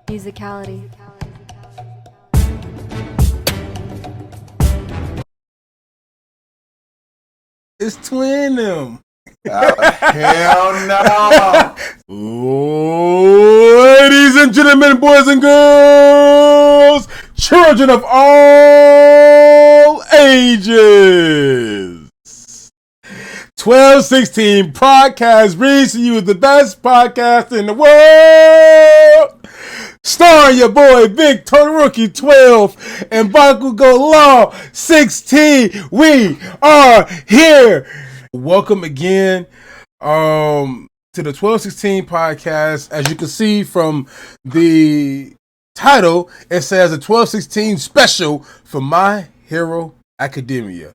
Musicality. It's twin them. Hell no. Ladies and gentlemen, boys and girls, children of all ages. 1216 Podcast brings to you the best podcast in the world. Starring your boy Big Tony Rookie 12 and Bakugo Law 16. We are here. Welcome again to the 1216 Podcast. As you can see from the title, it says a 1216 special for My Hero Academia.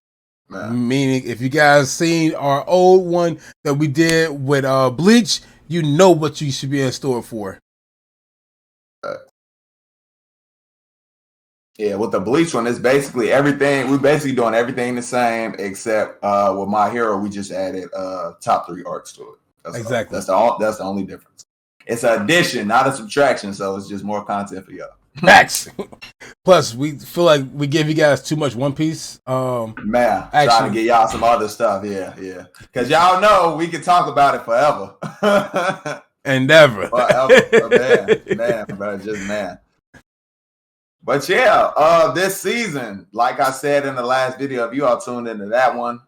Meaning, if you guys seen our old one that we did with Bleach, you know what you should be in store for. Yeah, with the Bleach one, it's basically everything. We're basically doing everything the same, except with My Hero, we just added top 3 arcs to it. That's Exactly. That's the only difference. It's an addition, not a subtraction, so it's just more content for y'all. Max. Plus, we feel like we gave you guys too much One Piece. Trying to get y'all some other stuff. Yeah. Because y'all know we can talk about it forever. And never. Forever. Man, bro, just man. But yeah, this season, like I said in the last video, if you all tuned into that one,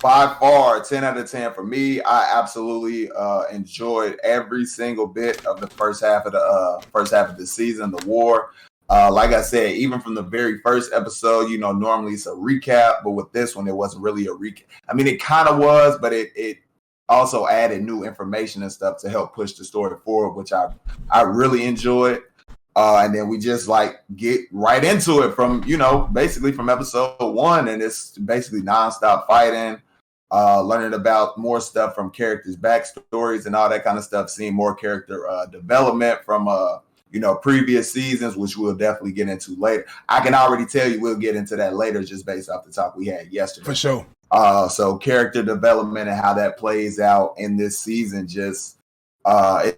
by far 10 out of 10 for me. I absolutely enjoyed every single bit of the first half of the season, the war. Like I said, even from the very first episode, normally it's a recap, but with this one, it wasn't really a recap. I mean, it kind of was, but it also added new information and stuff to help push the story forward, which I really enjoyed. And then we just get right into it from, basically from episode 1. And it's basically nonstop fighting, learning about more stuff from characters' backstories and all that kind of stuff, seeing more character development from, previous seasons, which we'll definitely get into later. I can already tell you we'll get into that later just based off the talk we had yesterday. For sure. So character development and how that plays out in this season just...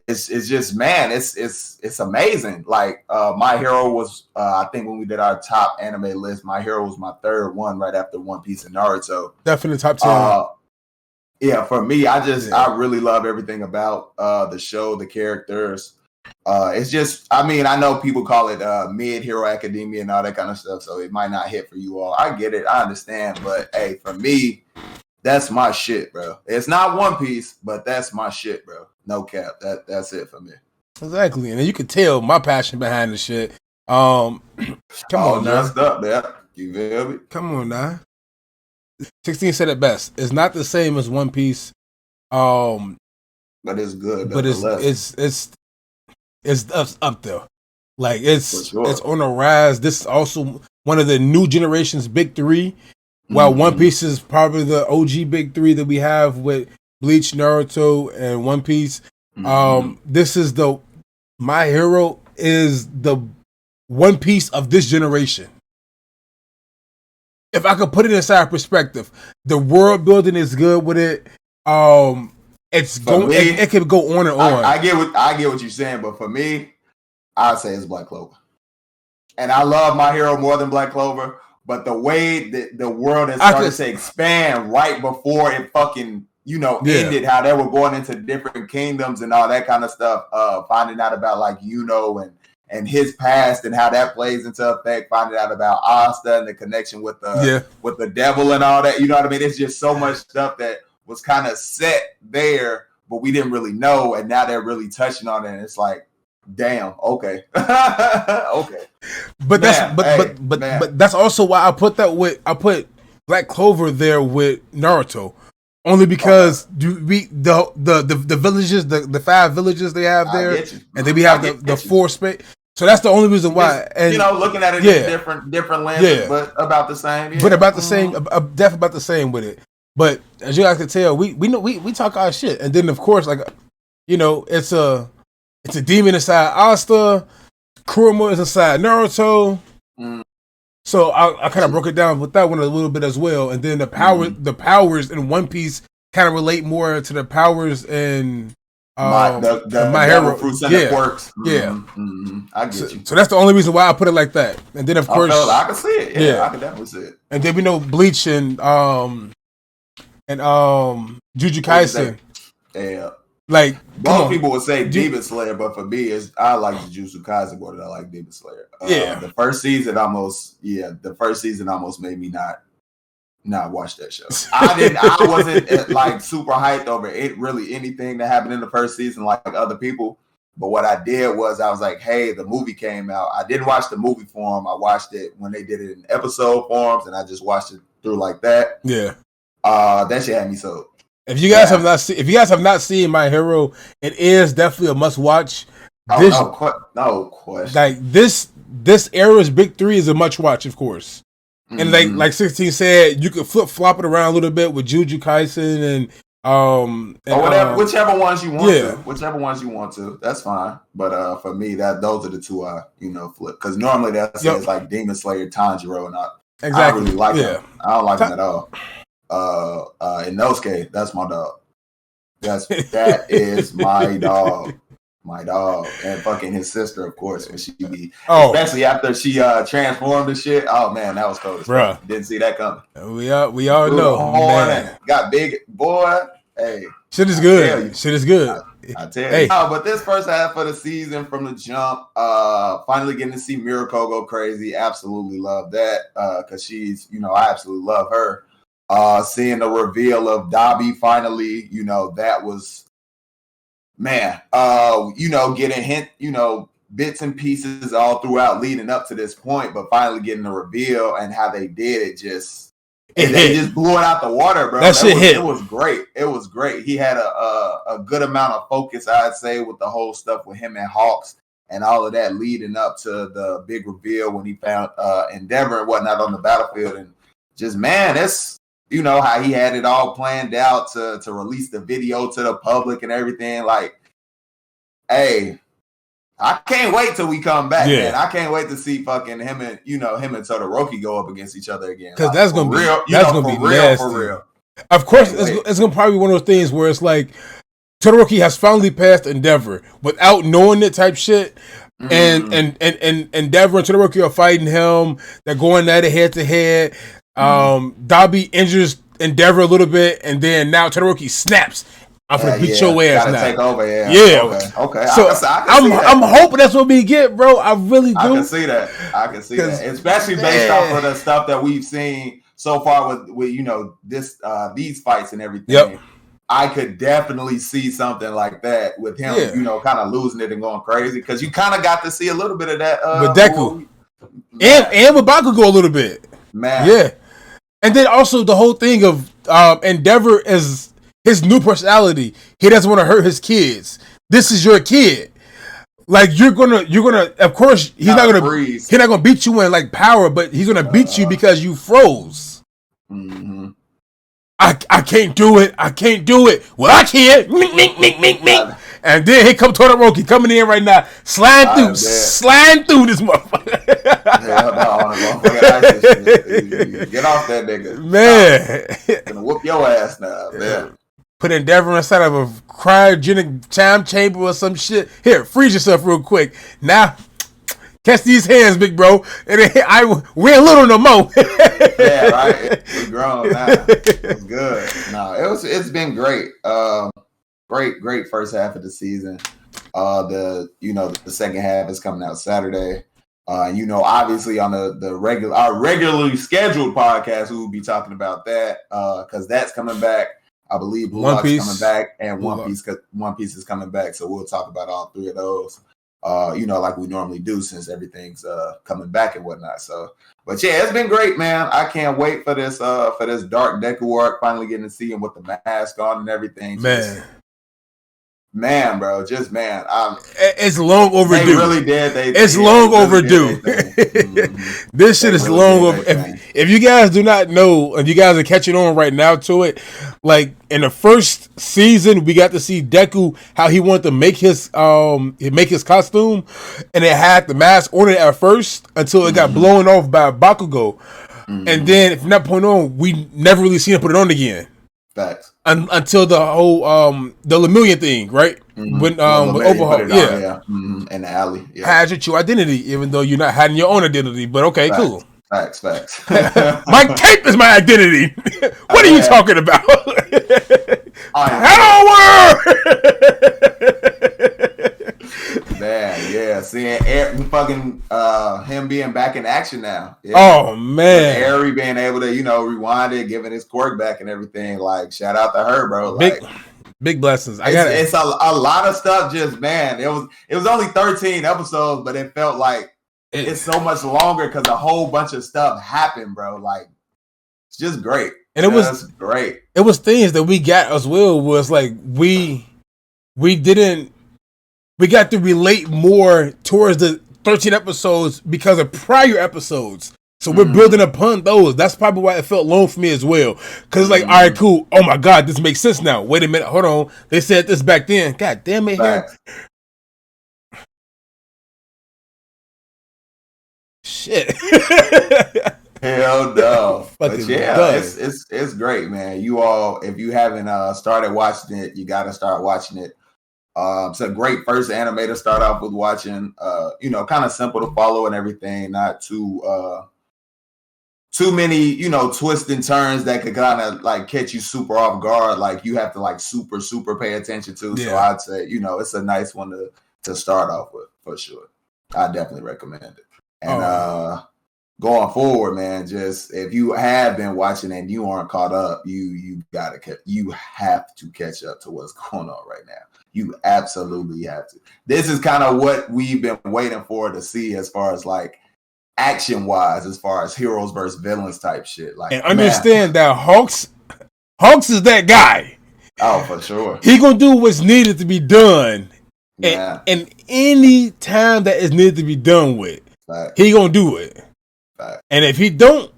it's just, man, it's amazing. My Hero was, I think when we did our top anime list, My Hero was my third one right after One Piece and Naruto. Definitely top 10. Yeah, for me, I really love everything about the show, the characters. It's just, I mean, I know people call it mid Hero Academia and all that kind of stuff, so it might not hit for you all. I get it, I understand, but hey, for me, that's my shit, bro. It's not One Piece, but that's my shit, bro. No cap. That's it for me. Exactly. And you can tell my passion behind the shit. Come on now. Messed up, man. You feel me? Come on now. 16 said it best. It's not the same as One Piece. But it's good. But it's up there. It's on a rise. This is also one of the new generation's big 3. While One Piece is probably the OG big 3 that we have with Bleach, Naruto, and One Piece. This is My Hero is the One Piece of this generation. If I could put it inside perspective, the world building is good with it. It could go on and on. I get what you're saying, but for me, I'd say it's Black Clover. And I love My Hero more than Black Clover, but the way that the world has started to expand right before it fucking ended, how they were going into different kingdoms and all that kind of stuff, finding out about and his past and how that plays into effect, finding out about Asta and the connection with the devil and all that. You know what I mean? It's just so much stuff that was kind of set there, but we didn't really know, and now they're really touching on it, and it's like, damn, okay. Okay. But that's also why I put Black Clover there with Naruto. Only because the villages, the 5 villages they have there, and then we have the 4 space. So that's the only reason why. And looking at it in different lenses, but about the same. Yeah. But about the same, definitely about the same with it. But as you guys can tell, we know we talk our shit, and then of course, it's a demon inside Asta, Kurama is inside Naruto. So I kind of broke it down with that one a little bit as well, and then the powers in One Piece kind of relate more to the powers in My devil Hero. fruits and the quirks. Yeah. I get you. So that's the only reason why I put it like that. And then of course I can see it. Yeah, I can definitely see it. And then we know Bleach and Jujutsu Kaisen. Yeah. Like most people would say Demon Slayer, but for me, I like Jujutsu Kaisen more than I like Demon Slayer. The first season almost made me not watch that show. I wasn't like super hyped over it. Really, anything that happened in the first season, like other people. But what I did was I was like, hey, the movie came out. I didn't watch the movie form. I watched it when they did it in episode forms, and I just watched it through like that. Yeah. That shit had me sold. If you guys have not seen My Hero, it is definitely a must watch. No question. Like this era's big three is a must watch, of course. And like 16 said, you could flop it around a little bit with Jujutsu Kaisen and whichever ones you want to. Whichever ones you want to. That's fine. But for me, those are the two I flip. Because normally that's like Demon Slayer, Tanjiro, and I really like them. I don't like them at all. Inosuke, that's my dog. That is my dog. My dog. And fucking his sister, of course, when she be especially after she transformed and shit. Oh man, that was cold as fuck. Didn't see that coming. We all know. Man. Got big boy. Hey. Shit is good. Shit is good. I tell you. But this first half of the season from the jump, finally getting to see Miracle go crazy. Absolutely love that. Cause she's, I absolutely love her. Seeing the reveal of Dabi finally, that was, man, getting bits and pieces all throughout leading up to this point, but finally getting the reveal and how they did it they just blew it out the water, bro. It was great. It was great. He had a good amount of focus, I'd say, with the whole stuff with him and Hawks and all of that leading up to the big reveal when he found Endeavor and whatnot on the battlefield. And just, man, that's, how he had it all planned out to release the video to the public and everything. Like, hey, I can't wait till we come back, man. I can't wait to see fucking him and Todoroki go up against each other again. Because that's gonna be real. That's gonna be nasty. For real. Of course, it's gonna probably be one of those things where it's like Todoroki has finally passed Endeavor without knowing it, type shit. And Endeavor and Todoroki are fighting him. They're going at it head to head. Dabi injures Endeavor a little bit, and then now Todoroki snaps. I'm gonna beat your ass now. Take over, Okay. So I'm hoping that's what we get, bro. I really do. I can see that, especially based off of the stuff that we've seen so far with these fights and everything. Yep. I could definitely see something like that with him, kind of losing it and going crazy, because you kind of got to see a little bit of that with Deku and with Bakugo a little bit, man. Yeah. And then also the whole thing of Endeavor is his new personality. He doesn't want to hurt his kids. This is your kid. Like you're gonna. Of course, he's not gonna beat you in like power, but he's gonna beat you because you froze. Mm-hmm. I can't do it. I can't do it. Well, I can. Mink. And then here come Todoroki coming in right now, sliding through this motherfucker. Get off that nigga, man. Gonna whoop your ass now, man. Put Endeavor inside of a cryogenic time chamber or some shit. Here, freeze yourself real quick. Now, catch these hands, big bro. And we ain't little no more. Yeah, right. We're grown now. It's good. No, it's been great. Great first half of the season. The second half is coming out Saturday. Obviously on our regularly scheduled podcast, we will be talking about that because that's coming back. I believe Blue Lock's coming back, and One Piece is coming back. So we'll talk about all three of those. Like we normally do, since everything's coming back and whatnot. So, but yeah, it's been great, man. I can't wait for this Dark Deku arc. Finally getting to see him with the mask on and everything. Man, bro, it's long overdue. They really did. It's long overdue. This shit is long overdue. If you guys do not know, and you guys are catching on right now to it, like in the first season, we got to see Deku how he wanted to make his costume, and it had the mask on it at first until it got blown off by Bakugo, and then from that point on, we never really seen him put it on again. Facts. Until the whole the Lemillion thing, right? when Well, you put overhaul, it on, yeah, yeah, in the alley, yeah. had your true identity, even though you're not having your own identity. But okay, cool. Facts. My cape is my identity. What are you talking about? Power. Man, yeah, seeing fucking him being back in action now. Yeah. Oh man, Harry being able to rewind it, giving his quirk back and everything. Like, shout out to her, bro. Like, big blessings. It's a lot of stuff. Just, man, it was only 13 episodes, but it felt like it's so much longer because a whole bunch of stuff happened, bro. Like, it's just great. And it was great. It was things that we got as well. Was like we got to relate more towards the 13 episodes because of prior episodes. So we're building upon those. That's probably why it felt long for me as well. Because it's like, all right, cool. Oh my God, this makes sense now. Wait a minute. Hold on. They said this back then. God damn it. Here. Shit. Hell no. But yeah, it's great, man. You all, if you haven't started watching it, you got to start watching it. It's a great first anime to start off with watching. Kind of simple to follow and everything. Not too many, twists and turns that could kind of like catch you super off guard. Like, you have to like super pay attention to. Yeah. So I'd say, it's a nice one to start off with for sure. I definitely recommend it. And going forward, man, just if you have been watching and you aren't caught up, you have to catch up to what's going on right now. You absolutely have to. This is kind of what we've been waiting for to see as far as like action wise, as far as heroes versus villains type shit. Like, and understand that Hawks is that guy. Oh, for sure. He gonna do what's needed to be done. Yeah. And any time that is needed to be done with, he gonna do it. And if he don't,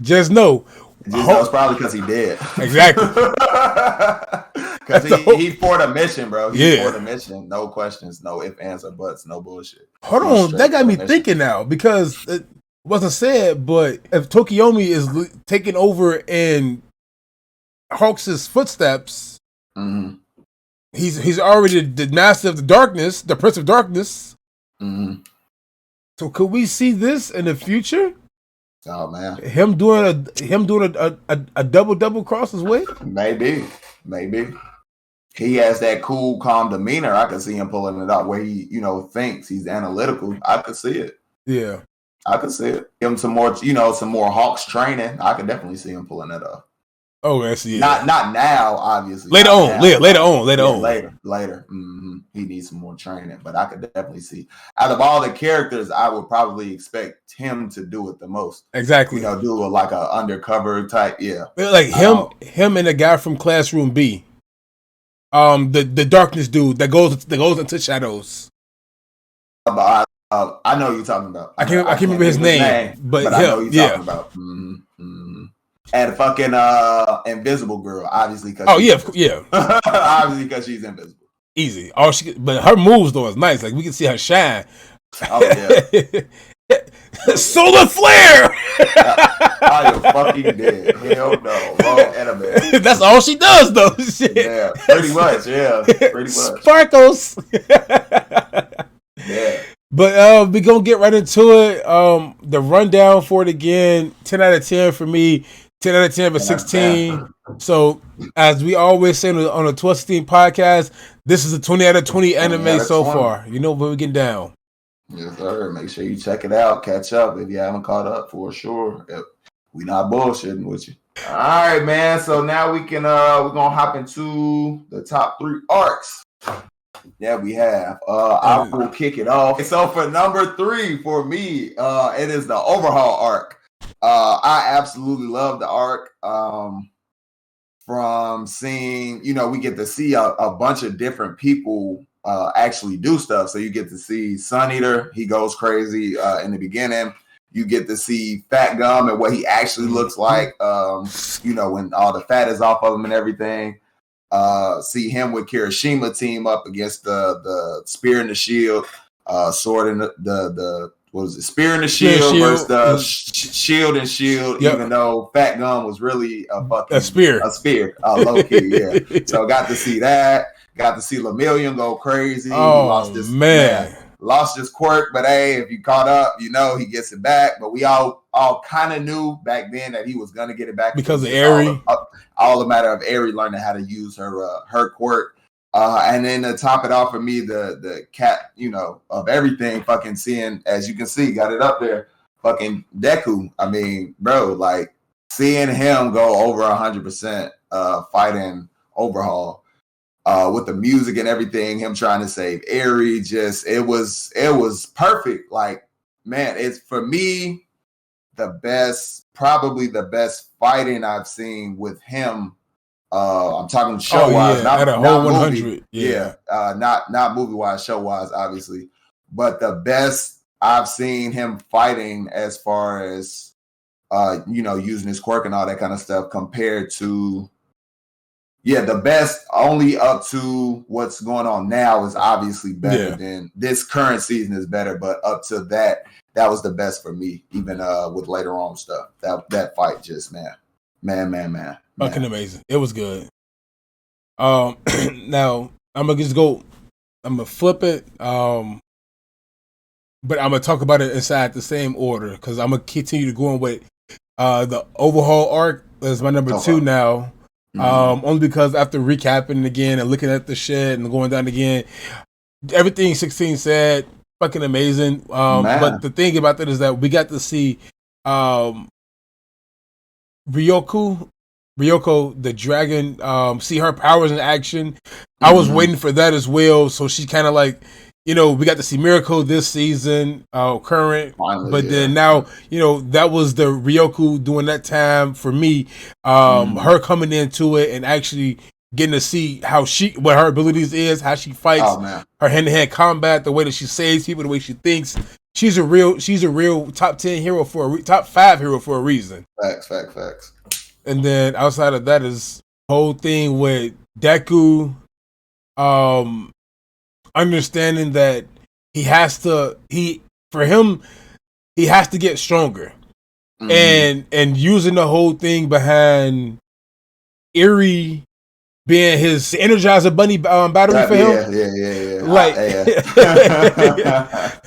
just know. It's probably because he did. Exactly. Because he for the mission, bro. He's for the mission. No questions, no ifs, ands, or buts, no bullshit. Hold on. That got me thinking now, because it wasn't said, but if Tokiomi is taking over in Hawks' footsteps, he's already the master of the darkness, the prince of darkness. So could we see this in the future? Oh man, him doing a double cross as well? Maybe. He has that cool, calm demeanor. I could see him pulling it out where he, thinks he's analytical. I could see it. Yeah, I could see it. Give him some more Hawks training. I could definitely see him pulling that off. Oh, that's Not now, obviously. Later on. Later. He needs some more training, but I could definitely see. Out of all the characters, I would probably expect him to do it the most. Exactly. Do like a undercover type. Yeah. Like him and the guy from Classroom B. The darkness dude that goes into shadows. I know you're talking about. I can't remember his name, but I know you're talking about. And fucking Invisible Girl, obviously. Yeah. Obviously, because she's invisible. Easy. But her moves though is nice. Like, we can see her shine. Oh yeah. Solar flare. I am fucking dead. Hell no. Wrong anime. That's all she does though. Shit. Yeah, pretty much. Yeah, pretty much. Sparkles. Yeah. But we gonna get right into it. The rundown for it again: 10 out of 10 for me. 10 out of 10 for 16. So, as we always say on the 1216 podcast, this is a 20 out of 20 anime so far. You know where we get down. Yes, sir. Make sure you check it out. Catch up if you haven't caught up, for sure. We not bullshitting with you. All right, man. So now we're gonna hop into the top 3 arcs. Yeah, we have. I will kick it off. So for number 3 for me, it is the overhaul arc. I absolutely love the arc. From seeing, we get to see a bunch of different people actually do stuff. So you get to see Sun Eater, he goes crazy in the beginning. You get to see Fat Gum and what he actually looks like, when all the fat is off of him and everything. See him with Kirishima team up against the Spear and the Shield, Sword and the what was it? Spear and the Shield versus the Shield and Shield. Yep. Even though Fat Gum was really a spear, low key. Yeah. So got to see that. Got to see Lemillion go crazy. He Oh man. Lost his quirk, but hey, if you caught up, he gets it back. But we all kind of knew back then that he was gonna get it back because of Aerie. All a matter of Aerie learning how to use her quirk. And then to top it off for me, the cat, of everything, fucking seeing, as you can see, got it up there, fucking Deku. I mean, bro, like seeing him go over 100% fighting Overhaul. With the music and everything, him trying to save Aerie, it was perfect. Like, man, it's for me probably the best fighting I've seen with him. I'm talking show wise, not 100. Movie. Yeah. Not movie wise, show wise, obviously, but the best I've seen him fighting as far as using his quirk and all that kind of stuff compared to. Yeah, the best only up to what's going on now is obviously better than this current season is better, but up to that was the best for me, even with later on stuff. That fight just man. Fucking amazing. It was good. Now I'm gonna flip it. But I'm gonna talk about it inside the same order because I'm gonna continue to go on with the Overhaul arc as my number 2 now. Only because after recapping again and looking at the shit and going down again, everything 16 said, fucking amazing. But the thing about that is that we got to see Ryoko, the dragon, see her powers in action. I was waiting for that as well. So she kind of like, we got to see Miracle this season, current. Finally, but then now, that was the Ryoko during that time for me. Her coming into it and actually getting to see what her abilities is, how she fights, her hand-to-hand combat, the way that she saves people, the way she thinks. She's a real top 10 hero top 5 hero for a reason. Facts. And then outside of that is whole thing with Deku, understanding that he has to get stronger, and using the whole thing behind Aerie being his Energizer Bunny battery for him. Yeah.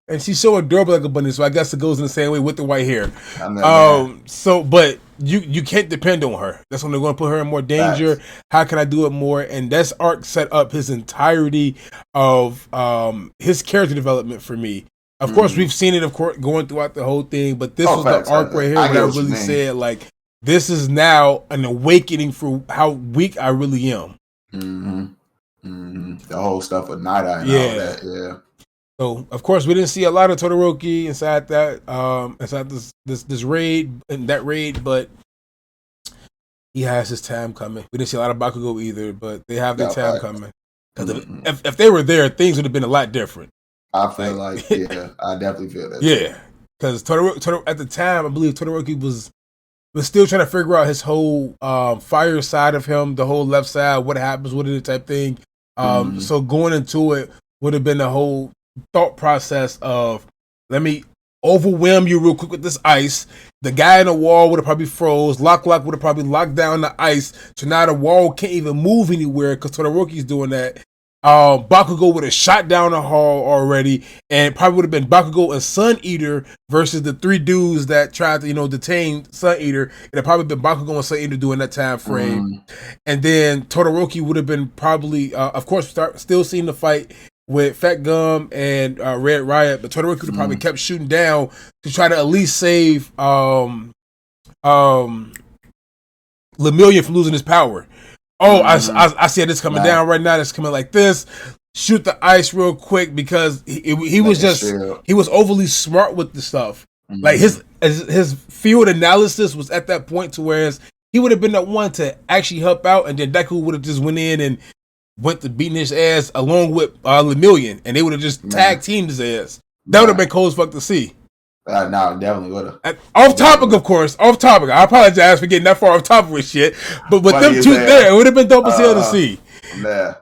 And she's so adorable like a bunny, so I guess it goes in the same way with the white hair. But you can't depend on her. That's when they're going to put her in more danger. Nice. How can I do it more? And that's arc set up his entirety of his character development for me. Of course, we've seen it, going throughout the whole thing, but this was the arc right here where I really said, like, this is now an awakening for how weak I really am. The whole stuff with Night Eye and all that, yeah. So, of course, we didn't see a lot of Todoroki inside that, inside this raid, and that raid, but he has his time coming. We didn't see a lot of Bakugo either, but they have their time coming. Because if they were there, things would have been a lot different. I feel like I definitely feel that. Yeah, because Todoroki at the time, I believe Todoroki was still trying to figure out his whole fire side of him, the whole left side, what happens with it type thing. So going into it would have been the whole thought process of, let me overwhelm you real quick with this ice. The guy in the wall would have probably froze. Lock would have probably locked down the ice. So now the wall can't even move anywhere because Todoroki's doing that. Bakugo would have shot down the hall already, and it probably would have been Bakugo and Sun Eater versus the 3 dudes that tried to, detain Sun Eater. It'd probably been Bakugo and Sun Eater during that time frame. And then Todoroki would have been probably, of course, still seeing the fight with Fat Gum and Red Riot, but Todoroki would have probably kept shooting down to try to at least save Lemillion from losing his power. I see this coming down right now. It's coming like this. Shoot the ice real quick because he was overly smart with the stuff. Like his field analysis was at that point to whereas he would have been that one to actually help out, and then Deku would have just went in and went to beating his ass along with Lemillion, and they would have just tag teamed his ass. That would have been cool as fuck to see. No, definitely would have. Off topic, of course. Off topic. I apologize for getting that far off topic with shit. But with them two there, it would have been dope as hell to see. Yeah.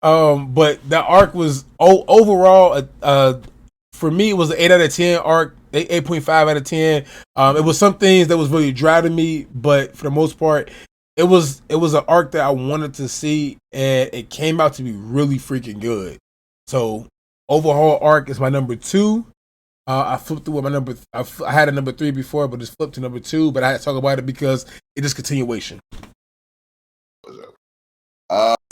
But the arc was overall, for me, it was an 8 out of 10 arc, 8.5 out of 10. It was some things that was really dry to me, but for the most part, it was an arc that I wanted to see, and it came out to be really freaking good. So overall arc is my number 2. I flipped through my number. I had a number 3 before, but just flipped to number 2. But I had to talk about it because it is continuation.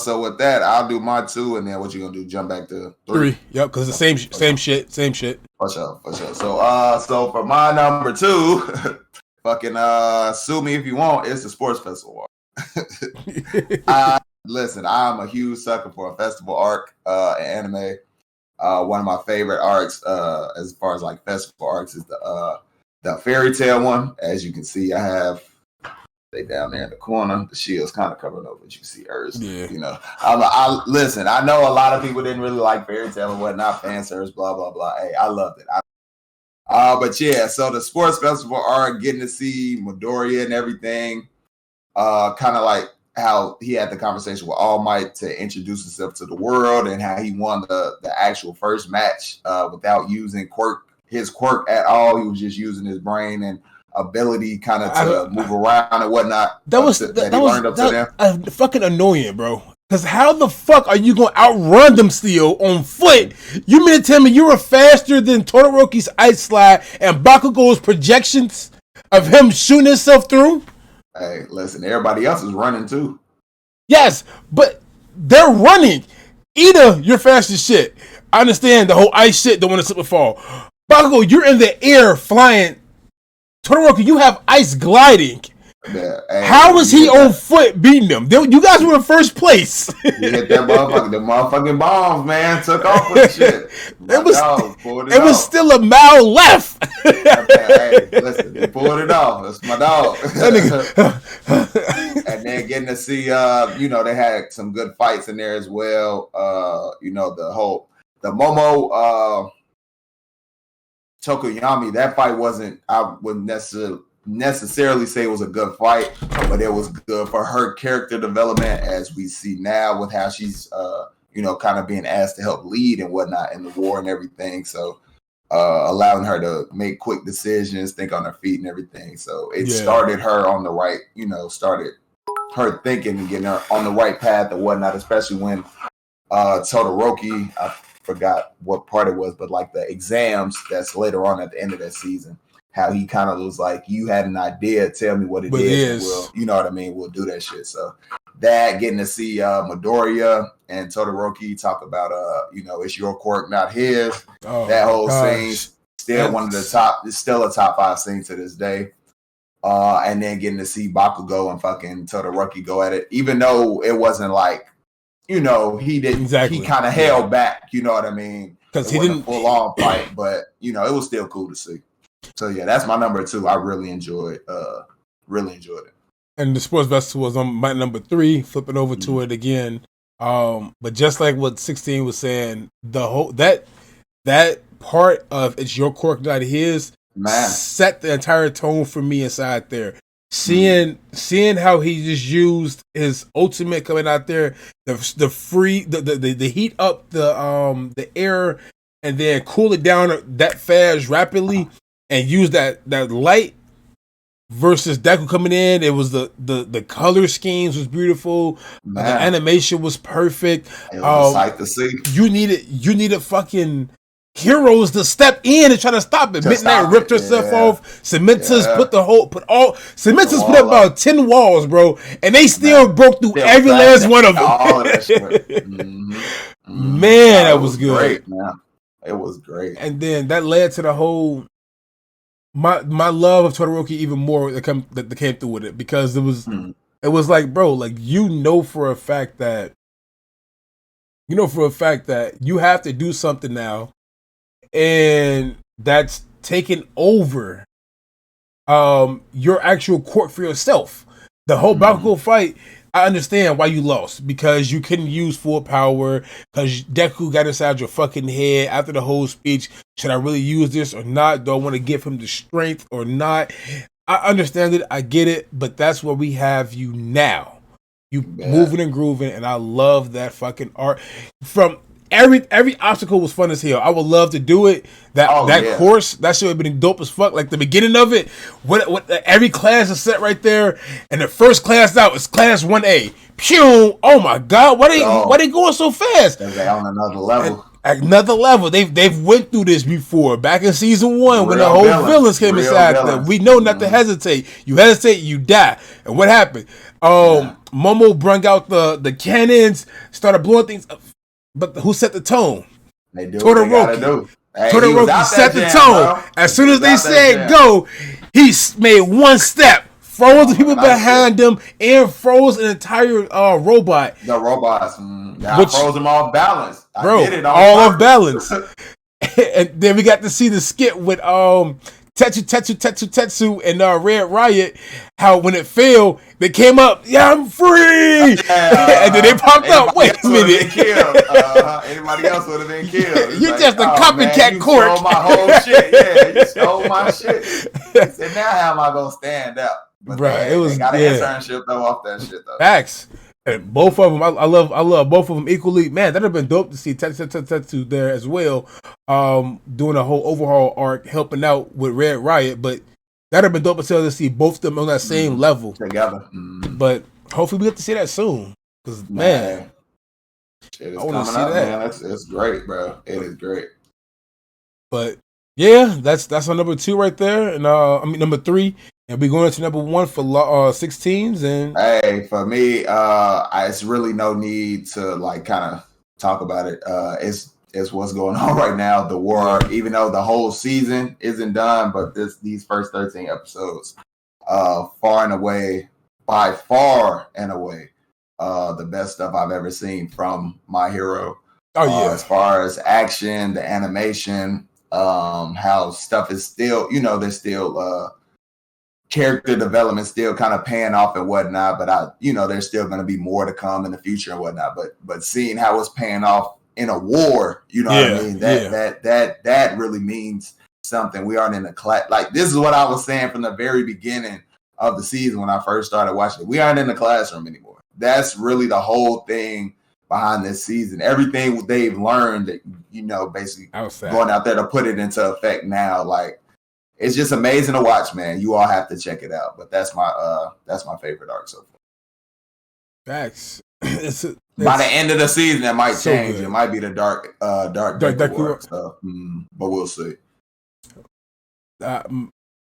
So with that, I'll do my 2, and then what you gonna do? Jump back to 3. Yep, because it's the same shit. For sure. So for my number 2, fucking sue me if you want. It's the sports festival arc. Listen, I'm a huge sucker for a festival arc, anime. One of my favorite arcs, as far as like festival arcs, is the fairy tale one. As you can see, I have they down there in the corner. The shield's kind of covering over, but you see Earth. Yeah. You know, listen. I know a lot of people didn't really like fairy tale and whatnot, fan service, blah blah blah. Hey, I loved it. But yeah, so the sports festival arc, getting to see Midoriya and everything, kind of like how he had the conversation with All Might to introduce himself to the world, and how he won the actual first match without using his quirk at all. He was just using his brain and ability kind of to move around and whatnot. That was fucking annoying, bro. Because how the fuck are you going to outrun them still on foot? You mean to tell me you were faster than Todoroki's ice slide and Bakugo's projections of him shooting himself through? Hey, listen, everybody else is running too. Yes, but they're running. Ida, you're fast as shit. I understand the whole ice shit, don't want to slip and fall. Bakugo, you're in the air flying. Todoroki, you have ice gliding. Yeah, hey, how was he on foot beating them? You guys were in first place. You hit that motherfucker. The motherfucking bombs, man. Took off with shit. It was still a mile left. Hey, listen, they pulled it off. That's my dog. And then getting to see, they had some good fights in there as well. The Momo Tokoyami, that fight wasn't, I wouldn't necessarily say it was a good fight, but it was good for her character development, as we see now with how she's kind of being asked to help lead and whatnot in the war and everything. So allowing her to make quick decisions, think on her feet and everything. So it started her on the right, started her thinking and getting her on the right path and whatnot, especially when Todoroki, I forgot what part it was, but like the exams that's later on at the end of that season, how he kind of was like, you had an idea, tell me what it is. We'll, you know what I mean? We'll do that shit. So that, getting to see Midoriya and Todoroki talk about, it's your quirk, not his. That whole scene, still one of the top, it's still a top 5 scene to this day. And then getting to see Bakugo and fucking Todoroki go at it, even though it wasn't like, he didn't, he kind of held back, you know what I mean? Because he didn't full on fight, but it was still cool to see. So yeah, that's my number 2. I really enjoyed it. And the sports festival was on my number 3, flipping over to it again. But just like what 16 was saying, the whole that part of it's your quirk, not his, set the entire tone for me inside there. Seeing how he just used his ultimate coming out there, the heat up the air and then cool it down that fast rapidly, and use that light versus Deku coming in. It was the color schemes was beautiful. The animation was perfect. It was a sight to see. You needed fucking heroes to step in and try to stop it. Midnight ripped herself off. Cementas put up about 10 walls, bro, and they still broke through every last one of them. All of that shit. Man, that was good. Great, man. It was great. And then that led to the whole my love of Todoroki even more that came through with it, because it was like, bro, like for a fact that you have to do something now, and that's taking over your actual court for yourself. The whole Bakugo fight, I understand why you lost, because you couldn't use full power, because Deku got inside your fucking head after the whole speech. Should I really use this or not? Do I want to give him the strength or not? I understand it. I get it. But that's where we have you now. You moving and grooving, and I love that fucking art. From every obstacle was fun as hell. I would love to do it. That course, that should have been dope as fuck. Like the beginning of it, what every class is set right there, and the first class out is class 1A. Pew! Oh my god, why they going so fast? They on another level. Another level. They've went through this before. Back in season 1, when the whole villains came inside them. We know not to hesitate. You hesitate, you die. And what happened? Momo brung out the cannons, started blowing things up. But who set the tone? They do what they gotta do. Hey, Todoroki set the tone. Bro. As soon as they said go, he made one step, froze the people behind him, and froze an entire robot. The robots. Which froze them off balance. Bro, all off balance. And then we got to see the skit with Tetsu and Red Riot, how when it failed, they came up, I'm free! And then they popped up, wait a minute. Anybody else would have been killed. You're like, just a copycat court. You stole my whole shit. Yeah, you stole my shit. I said, now how am I going to stand up? But they got an internship though off that shit though. Facts. And both of them, I love both of them equally. Man, that'd have been dope to see Tetsu there as well, doing a whole overhaul arc, helping out with Red Riot. But that'd have been dope as hell to see both of them on that same level together. But hopefully we get to see that soon. Because man, shit is coming up, man. It's great, bro. It is great. But yeah, that's our number 2 right there, and number 3. And we going to number 1 for 16s. And hey, for me, it's really no need to like kind of talk about it. It's what's going on right now. The war, even though the whole season isn't done, but these first 13 episodes, by far and away, the best stuff I've ever seen from My Hero. Oh yeah, as far as action, the animation, how stuff is still, there's still character development still kind of paying off and whatnot, but there's still going to be more to come in the future and whatnot. But seeing how it's paying off in a war, what I mean? That really means something. We aren't in a class. Like this is what I was saying from the very beginning of the season when I first started watching it. We aren't in the classroom anymore. That's really the whole thing behind this season. Everything they've learned, basically going out there to put it into effect now. Like it's just amazing to watch, man. You all have to check it out. But that's my favorite arc so far. Facts. By the end of the season, it might change. Good. It might be the dark war. So, but we'll see.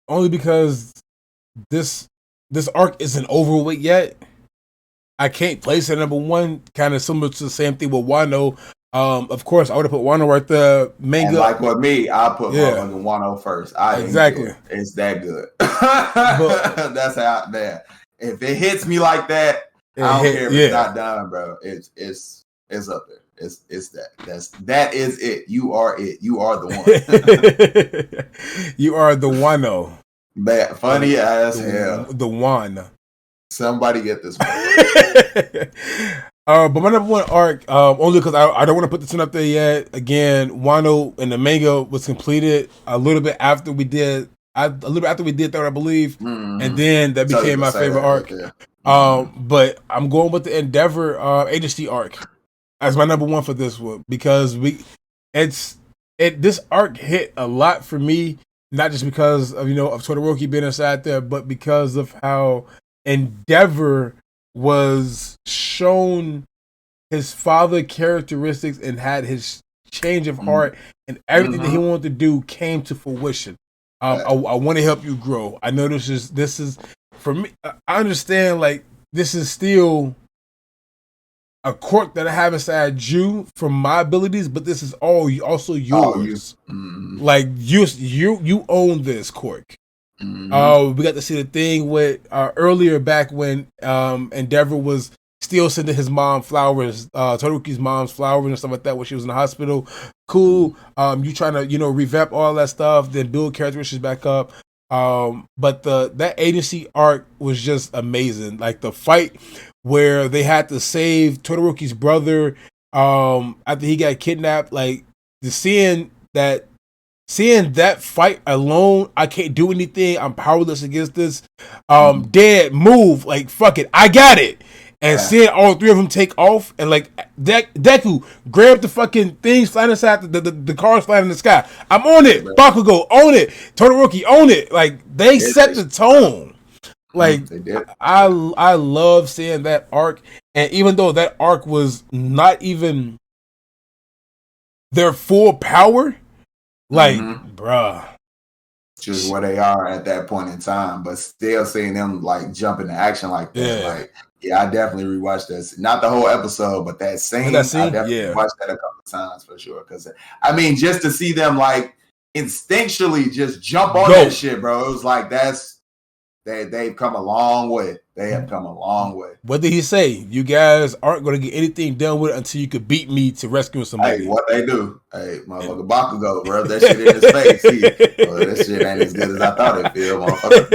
Only because this arc isn't over with yet. I can't place it at number 1. Kind of similar to the same thing with Wano. Of course, I would have put Wano right there. Manga. And like with me, I put Wano first. Exactly. It's that good. That's how there. If it hits me like that, I don't care if it's not done, bro. It's up there. It's that. That is it. You are it. You are the one. You are the Wano. Man, funny as hell. The one. Somebody get this one. But my number 1 arc, only because I don't want to put this one up there yet. Again, Wano and the manga was completed a little bit after we did that, I believe, and then that became my favorite arc. But I'm going with the Endeavor agency arc as my number 1 for this one because this arc hit a lot for me, not just because of of Todoroki being inside there, but because of how Endeavor was shown his father characteristics and had his change of heart, and everything that he wanted to do came to fruition. I want to help you grow. I know this is for me. I understand like this is still a quirk that I have inside you from my abilities, but this is also yours. Like you own this quirk. We got to see the thing with earlier back when Endeavor was still sending his mom flowers, Todoroki's mom's flowers and stuff like that when she was in the hospital. Cool. You trying to revamp all that stuff, then build characteristics back up. But that agency arc was just amazing. Like the fight where they had to save Todoroki's brother after he got kidnapped. Like seeing that fight alone, I can't do anything. I'm powerless against this. Dad, move. Like, fuck it. I got it. and seeing all three of them take off, and like Deku grab the fucking things flying inside the cars flying in the sky. I'm on it. Bakugo own it. Todoroki own it. Like they set the tone. Like I love seeing that arc, and even though that arc was not even their full power, like bruh. Just where they are at that point in time, but still seeing them like jump into action like that. Yeah. Like, yeah, I definitely rewatched this. Not the whole episode, but that scene, I definitely watched that a couple of times for sure. Because I mean, just to see them like instinctually just jump on that shit, bro. It was like they've come a long way. They have come a long way. What did he say? You guys aren't going to get anything done with it until you could beat me to rescue somebody. Hey, what they do? Hey, motherfucker, Bakugo, rub that shit in his face. That shit ain't as good as I thought it feel, motherfucker.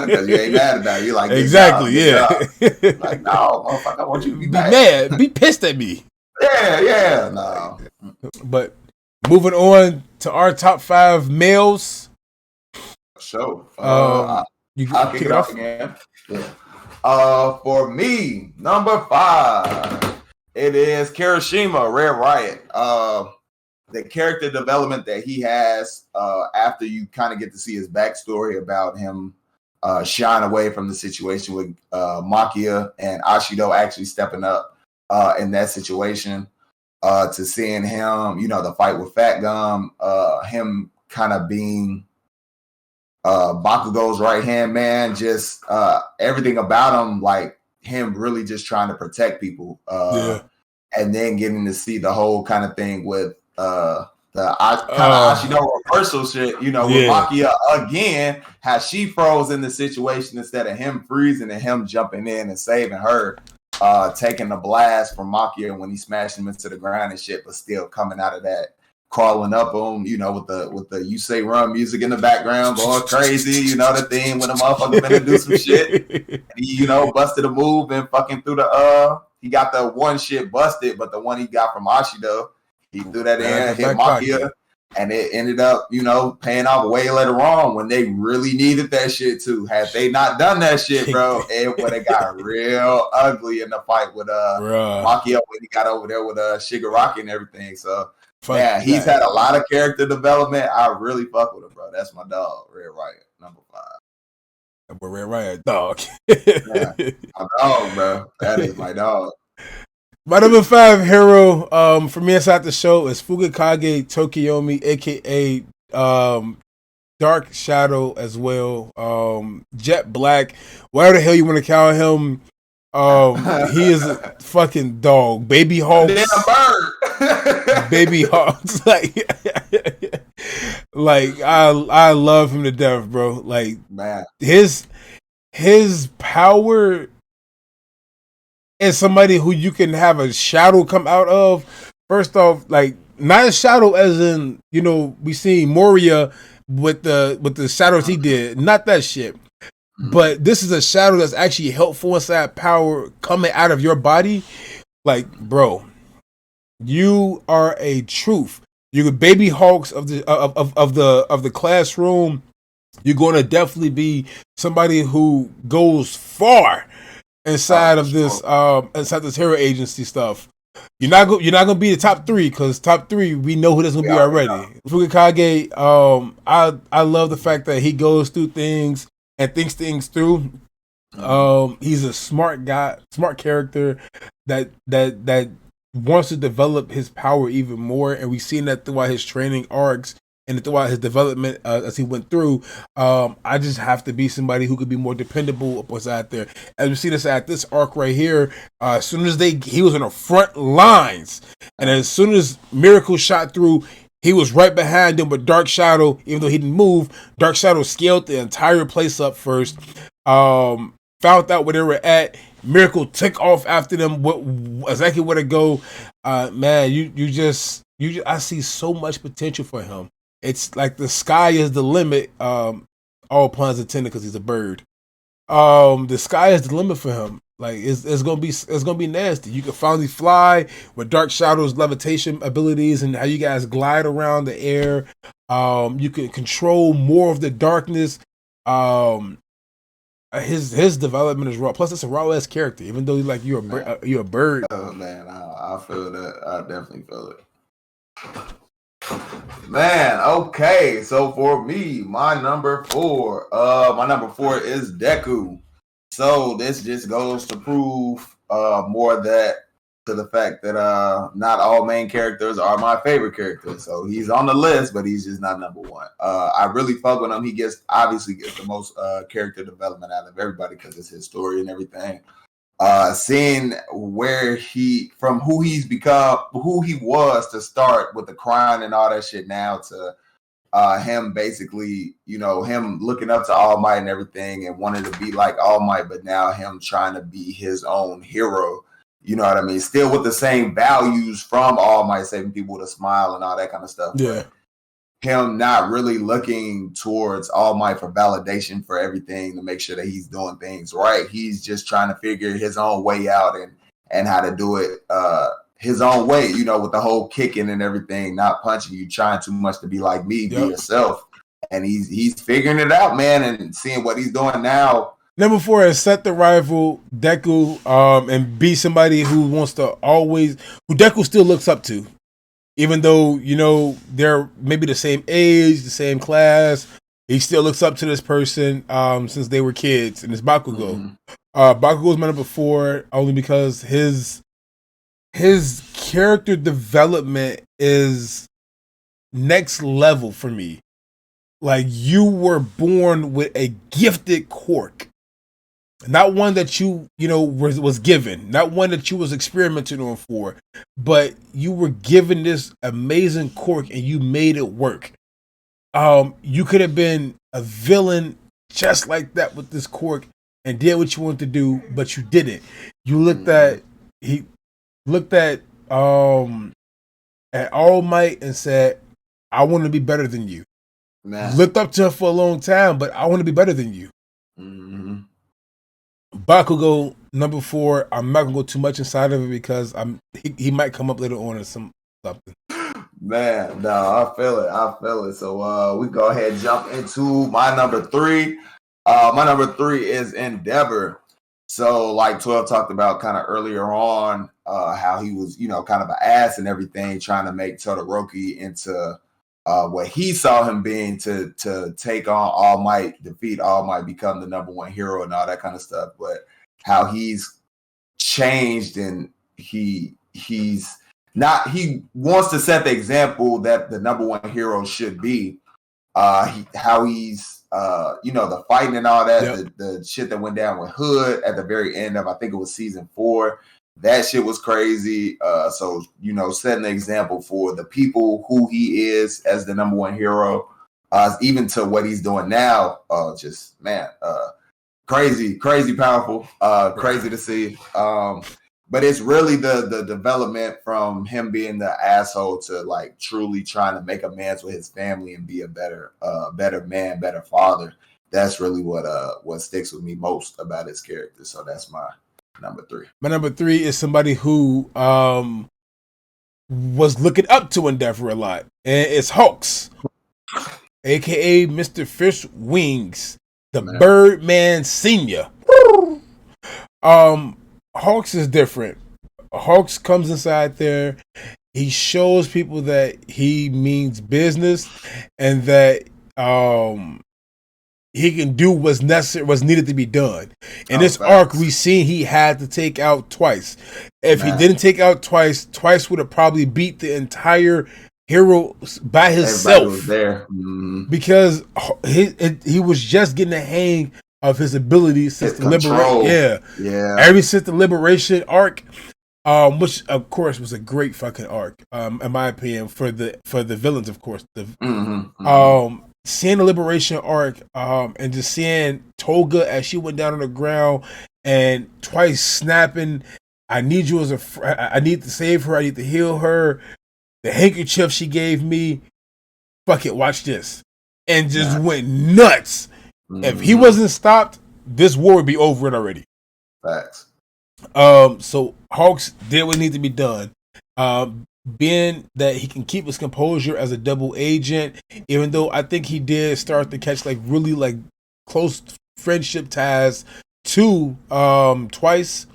Because you ain't mad about it. You like, exactly, yeah. Like, no, motherfucker, I want you to be mad. Be pissed at me. Yeah, no. But moving on to our top 5 males. Sure. I'll kick it off again. Yeah. For me, number 5, it is Kirishima, Red Riot. The character development that he has after you kind of get to see his backstory about him shying away from the situation with Makia and Ashido actually stepping up in that situation, to seeing him, the fight with Fat Gum, him kind of being Bakugo's right hand man, just everything about him, like him really just trying to protect people, and then getting to see the whole kind of thing with the kind of Ashido reversal shit, with Makia again, how she froze in the situation instead of him freezing and him jumping in and saving her, taking the blast from Makia when he smashed him into the ground and shit, but still coming out of that, crawling up on, with the You Say Run music in the background, going crazy, the thing when the motherfucker finna do some shit. And he, busted a move and fucking threw he got the one shit busted, but the one he got from Ashido, he threw that in, hit Makia, and it ended up, paying off way later on when they really needed that shit too. Had they not done that shit, bro, it would have got real ugly in the fight with Makia when he got over there with Shigaraki and everything. So yeah, he's had a lot of character development. I really fuck with him, bro. That's my dog, Red Riot, number 5. Red Riot, dog. Yeah, my dog, bro. That is my dog. My number 5 hero, for me inside the show is Fukakage Tokiomi, aka Dark Shadow as well. Jet Black, whatever the hell you want to call him. He is a fucking dog. Baby Hawks. Baby Hawks. Like I love him to death, bro. Like, man, his power is somebody who you can have a shadow come out of. First off, like, not a shadow as in, we see Moria with the shadows he did. Not that shit. But this is a shadow that's actually helpful inside power coming out of your body. Like, bro, you are a truth. You're the Baby Hawks of the classroom. You're going to definitely be somebody who goes far inside of this hero agency stuff. You're not gonna be the top 3, because top 3 we know who that's gonna be already. Fukakage, I love the fact that he goes through things and thinks things through. He's a smart guy, smart character that wants to develop his power even more, and we've seen that throughout his training arcs and throughout his development as he went through. I just have to be somebody who could be more dependable what's out there. As we see this at this arc right here, as soon as he was on the front lines, and as soon as Miracle shot through, he was right behind him with Dark Shadow. Even though he didn't move, Dark Shadow scaled the entire place up first. Found out where they were at. Miracle took off after them. Exactly where to go. Man, I see so much potential for him. It's like the sky is the limit. All puns intended, because he's a bird. The sky is the limit for him. Like, it's gonna be nasty. You can finally fly with Dark Shadow's levitation abilities and how you guys glide around the air. You can control more of the darkness. his development is raw. Plus, it's a raw ass character. Even though like you're a bird. Oh man, I feel that. I definitely feel it. Man, okay. So for me, my number 4 is Deku. So this just goes to prove more that to the fact that not all main characters are my favorite characters. So he's on the list, but he's just not number 1. I really fuck with him. He obviously gets the most character development out of everybody because it's his story and everything. Seeing where who he's become, who he was to start with the crying and all that shit now to him basically, him looking up to All Might and everything and wanting to be like All Might, but now him trying to be his own hero. You know what I mean? Still with the same values from All Might, saving people with a smile and all that kind of stuff. Yeah. But him not really looking towards All Might for validation for everything to make sure that he's doing things right. He's just trying to figure his own way out and how to do it his own way, with the whole kicking and everything, not punching you, trying too much to be like me, be yourself. And he's figuring it out, man, and seeing what he's doing now. Number 4 is set the rival Deku, and be somebody who who Deku still looks up to. Even though, they're maybe the same age, the same class, he still looks up to this person since they were kids, and it's Bakugo. Bakugo is my number 4 only because his character development is next level for me. Like, you were born with a gifted quirk. Not one that you was given, not one that you was experimenting on for, but you were given this amazing quirk and you made it work. You could have been a villain just like that with this quirk and did what you wanted to do, but you didn't. You looked at All Might and said, "I want to be better than you." Man. Looked up to her for a long time, but I want to be better than you. Mm-hmm. Bakugo, number 4. I'm not gonna go too much inside of it because he might come up later on or something. Man, no, I feel it. So we go ahead and jump into my number 3. My number 3 is Endeavor. So like 12 talked about kind of earlier on, how he was, kind of an ass and everything, trying to make Todoroki into what he saw him being to take on All Might, defeat All Might, become the number 1 hero and all that kind of stuff. But how he's changed and he wants to set the example that the number 1 hero should be. How he's the fighting and all that, the shit that went down with Hood at the very end of, I think it was season 4. That shit was crazy. So, setting the example for the people who he is as the number 1 hero, even to what he's doing now. Just, man, crazy, powerful, crazy to see. But it's really the development from him being the asshole to like truly trying to make amends with his family and be a better man, better father. That's really what sticks with me most about his character. So that's my number 3. My number 3 is somebody who was looking up to Endeavor a lot, and it's Hawks, aka Mr. Fish Wings, the Birdman Senior. Hawks is different. Hawks comes inside there. He shows people that he means business and that he can do what's necessary, what's needed to be done. In this arc, we seen he had to take out twice. If he didn't take out twice would have probably beat the entire hero by himself. Everybody was there. Mm-hmm. Because he was just getting the hang of his abilities since the liberation. Yeah. Ever since the liberation arc, which of course was a great fucking arc, in my opinion, for the villains, of course. Seeing the liberation arc, and just seeing Toga as she went down on the ground and twice snapping, I need you as I need to save her, I need to heal her. The handkerchief she gave me, fuck it, watch this. And just went nuts. Mm-hmm. If he wasn't stopped, this war would be over it already. Facts. So Hawks did what needed to be done. Being that he can keep his composure as a double agent, even though I think he did start to catch like really like close friendship ties to Twice.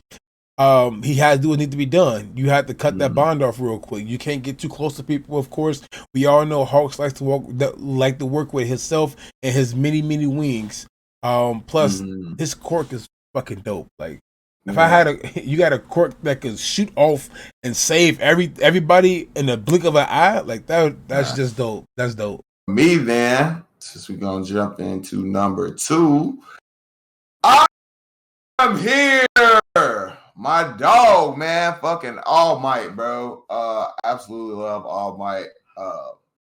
He had to do what needed to be done. You had to cut that bond off real quick. You can't get too close to people. Of course, we all know Hawks likes to work with himself and his many wings. Plus his cork is fucking dope. Like if I had you got a cork that could shoot off and save everybody in the blink of an eye, like that's just dope. That's dope. Me then, since we're gonna jump into number 2, I'm here. My dog, man, fucking All Might, bro. Absolutely love All Might.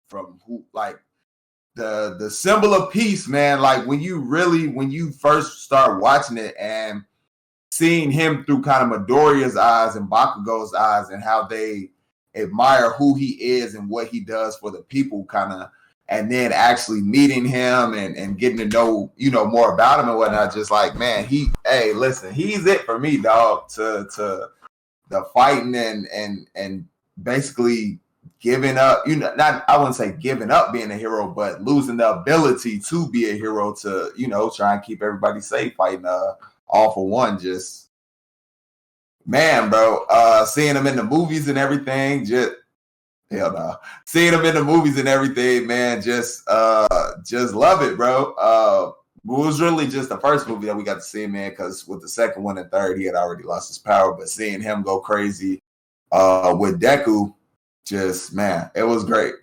From who, like the symbol of peace, man. Like when you first start watching it and seeing him through kind of Midoriya's eyes and Bakugo's eyes and how they admire who he is and what he does for the people, kind of. And then actually meeting him and getting to know, more about him and whatnot, just like, man, listen, he's it for me, dog, to the fighting and basically giving up, I wouldn't say giving up being a hero, but losing the ability to be a hero to, try and keep everybody safe, fighting all for one. Just, man, bro, seeing him in the movies and everything, just, hell no. Seeing him in the movies and everything, man, just love it, bro. It was really just the first movie that we got to see, man, because with the second one and third, he had already lost his power. But seeing him go crazy with Deku, just, man, it was great.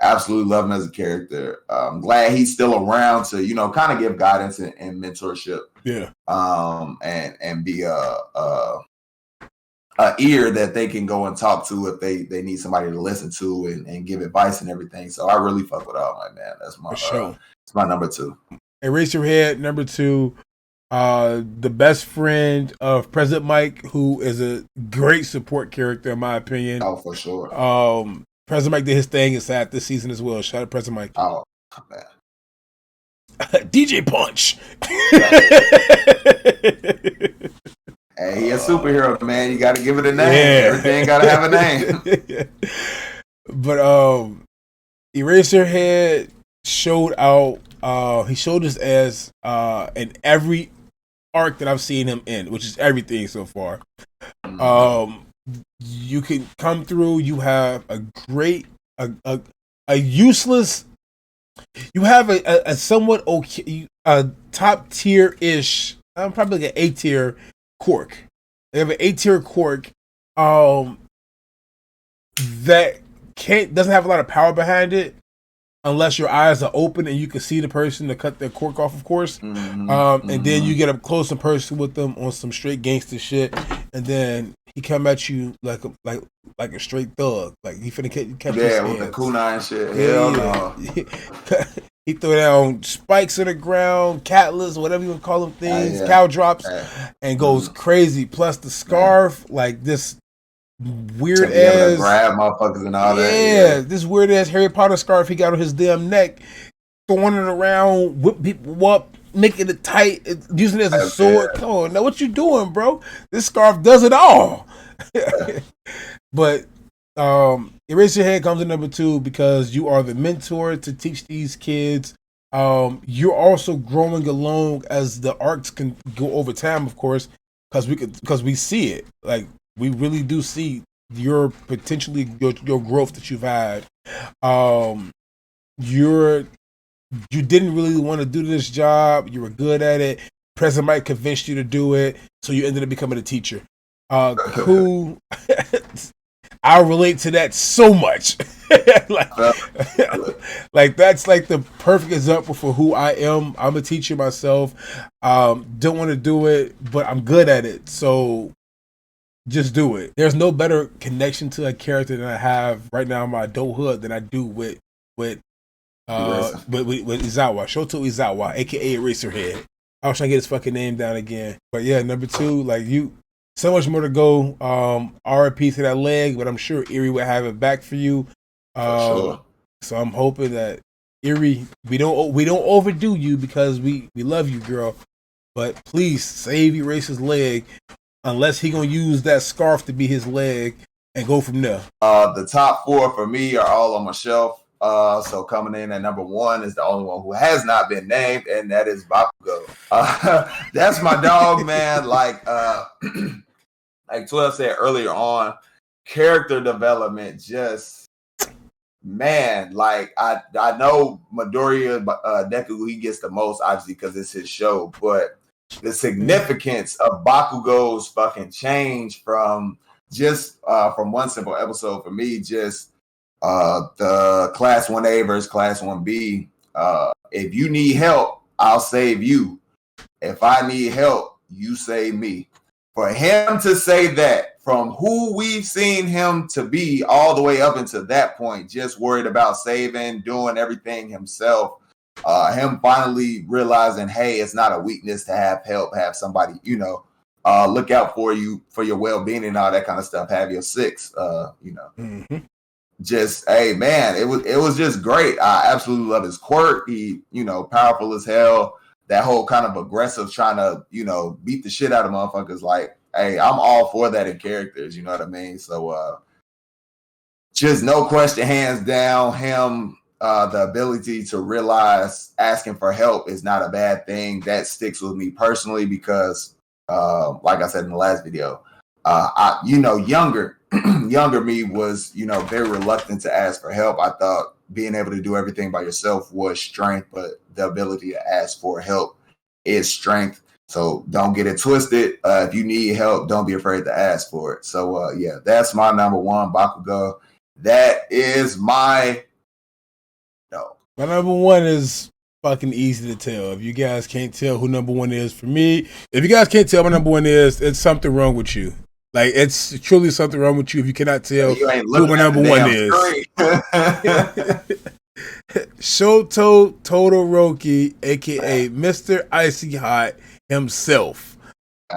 Absolutely love him as a character. I'm glad he's still around to, kind of give guidance and mentorship. Yeah. And be a ear that they can go and talk to if they need somebody to listen to and give advice and everything. So I really fuck with All Might, man. That's my it's my number 2. Eraserhead, number 2. The best friend of President Mike, who is a great support character in my opinion. Oh, for sure. President Mike did his thing inside this season as well. Shout out President Mike. Oh, man. DJ Punch. Hey, he a superhero, man. You got to give it a name. Yeah. Everything got to have a name. But Eraserhead showed out. He showed us as in every arc that I've seen him in, which is everything so far. You can come through. You have a great, a useless. You have a somewhat okay, a top tier ish. I'm probably like an A tier Cork. They have an A tier Cork that doesn't have a lot of power behind it unless your eyes are open and you can see the person to cut their cork off, of course. And then you get up close and personal with them on some straight gangster shit, and then he come at you like a straight thug, like he finna catch with the kunai and shit. Hell no. He threw down spikes in the ground, catlets, whatever you want to call them things, cow drops, and goes crazy. Plus the scarf, like this weird ass grab motherfuckers and all that. Yeah, this weird ass Harry Potter scarf he got on his damn neck, throwing it around, whip people up, making it tight, using it as a sword. Come on, now what you doing, bro? This scarf does it all. But Eraserhead comes in number 2 because you are the mentor to teach these kids. You're also growing along as the arcs can go over time, of course, because we see it. Like we really do see your potentially your growth that you've had. You didn't really want to do this job. You were good at it. President Mike convinced you to do it, so you ended up becoming a teacher. Who I relate to that so much. like that's like the perfect example for who I am. I'm a teacher myself. Don't want to do it, but I'm good at it. So just do it. There's no better connection to a character than I have right now in my adulthood than I do with Izawa, Shoto Izawa, aka Eraserhead. I was trying to get his fucking name down again. But yeah, number 2, like you, so much more to go. RIP to that leg, but I'm sure Erie will have it back for you. Sure. So I'm hoping that Erie, we don't overdo you because we love you, girl. But please save Eraser's leg, unless he gonna use that scarf to be his leg and go from there. The top 4 for me are all on my shelf. So coming in at number 1 is the only one who has not been named, and that is Bakugo. That's my dog, man. Like 12 said earlier on, character development just, man, like I know Midoriya Deku, he gets the most, obviously, because it's his show, but the significance of Bakugo's fucking change from just from one simple episode for me, just the Class 1A versus Class 1B. If you need help, I'll save you. If I need help, you save me. For him to say that from who we've seen him to be all the way up until that point, just worried about saving, doing everything himself, him finally realizing, hey, it's not a weakness to have help, have somebody, look out for you, for your well-being and all that kind of stuff, have your six, just, hey, man, it was just great. I absolutely love his quirk. He, powerful as hell. That whole kind of aggressive trying to, beat the shit out of motherfuckers. Like, hey, I'm all for that in characters. You know what I mean? So, just no question, hands down, him, the ability to realize asking for help is not a bad thing. That sticks with me personally because, like I said in the last video, younger me was, very reluctant to ask for help. I thought being able to do everything by yourself was strength, but the ability to ask for help is strength. So don't get it twisted. If you need help, don't be afraid to ask for it. So yeah, that's my number 1, Bakugo. That is my no. My number 1 is fucking easy to tell. If you guys can't tell who number 1 is for me, if you guys can't tell my number 1 is, it's something wrong with you. Like, it's truly something wrong with you if you cannot tell who my number 1 is. Shoto Todoroki, a.k.a. Mr. Icy Hot himself.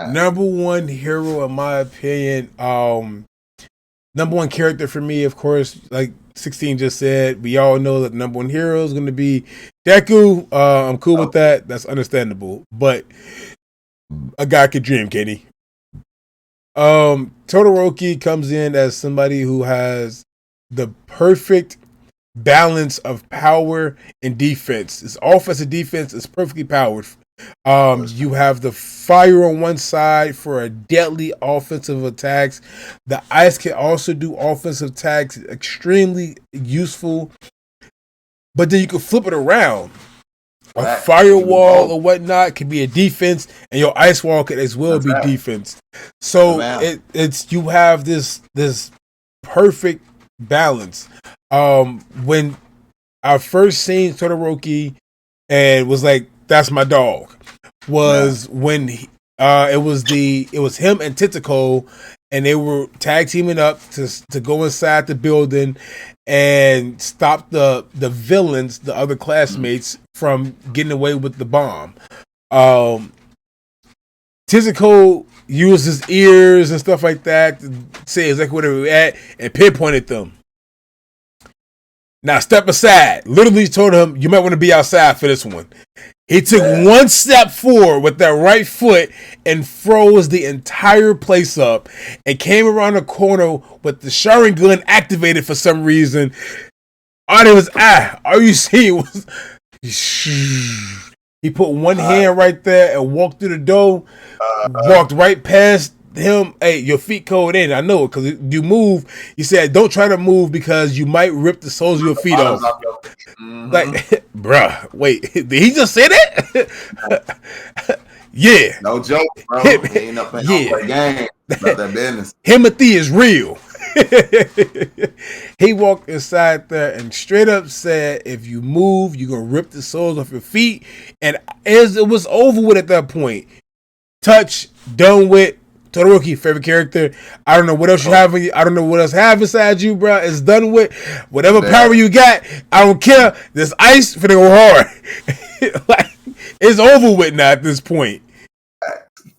Number 1 hero, in my opinion. Number 1 character for me, of course, like 16 just said, we all know that number 1 hero is going to be Deku. I'm cool with that. That's understandable. But a guy could dream, Kenny. Todoroki comes in as somebody who has the perfect balance of power and defense. His offense and defense is perfectly powered. You have the fire on one side for a deadly offensive attacks. The ice can also do offensive attacks, extremely useful. But then you can flip it around. A firewall or whatnot could be a defense, and your ice wall could as well be defense. So it's you have this perfect balance. When I first seen Todoroki and was like, "That's my dog," was when it was him and Tentacle, and they were tag teaming up to go inside the building and stop the villains, the other classmates, from getting away with the bomb. Tentacle used his ears and stuff like that to say exactly where they were at and pinpointed them. Now step aside. Literally told him, you might want to be outside for this one. He took one step forward with that right foot and froze the entire place up and came around the corner with the Sharingan activated for some reason. All it was, all you see was, he put one hand right there and walked through the door, walked right past him. Hey, your feet cold in. I know it because you move. He said, don't try to move because you might rip the soles of your feet off. Like, bruh, wait, did he just say that? Yeah. No joke, bro. He ain't up playing game about that business. Timothy is real. He walked inside there and straight up said, if you move, you're going to rip the soles off your feet. And as it was over with at that point, touch, done with. Todoroki, favorite character. I don't know what else you have. I don't know what else have inside you, bro. It's done with. Whatever power you got, I don't care. This ice finna go hard. Like, it's over with now at this point.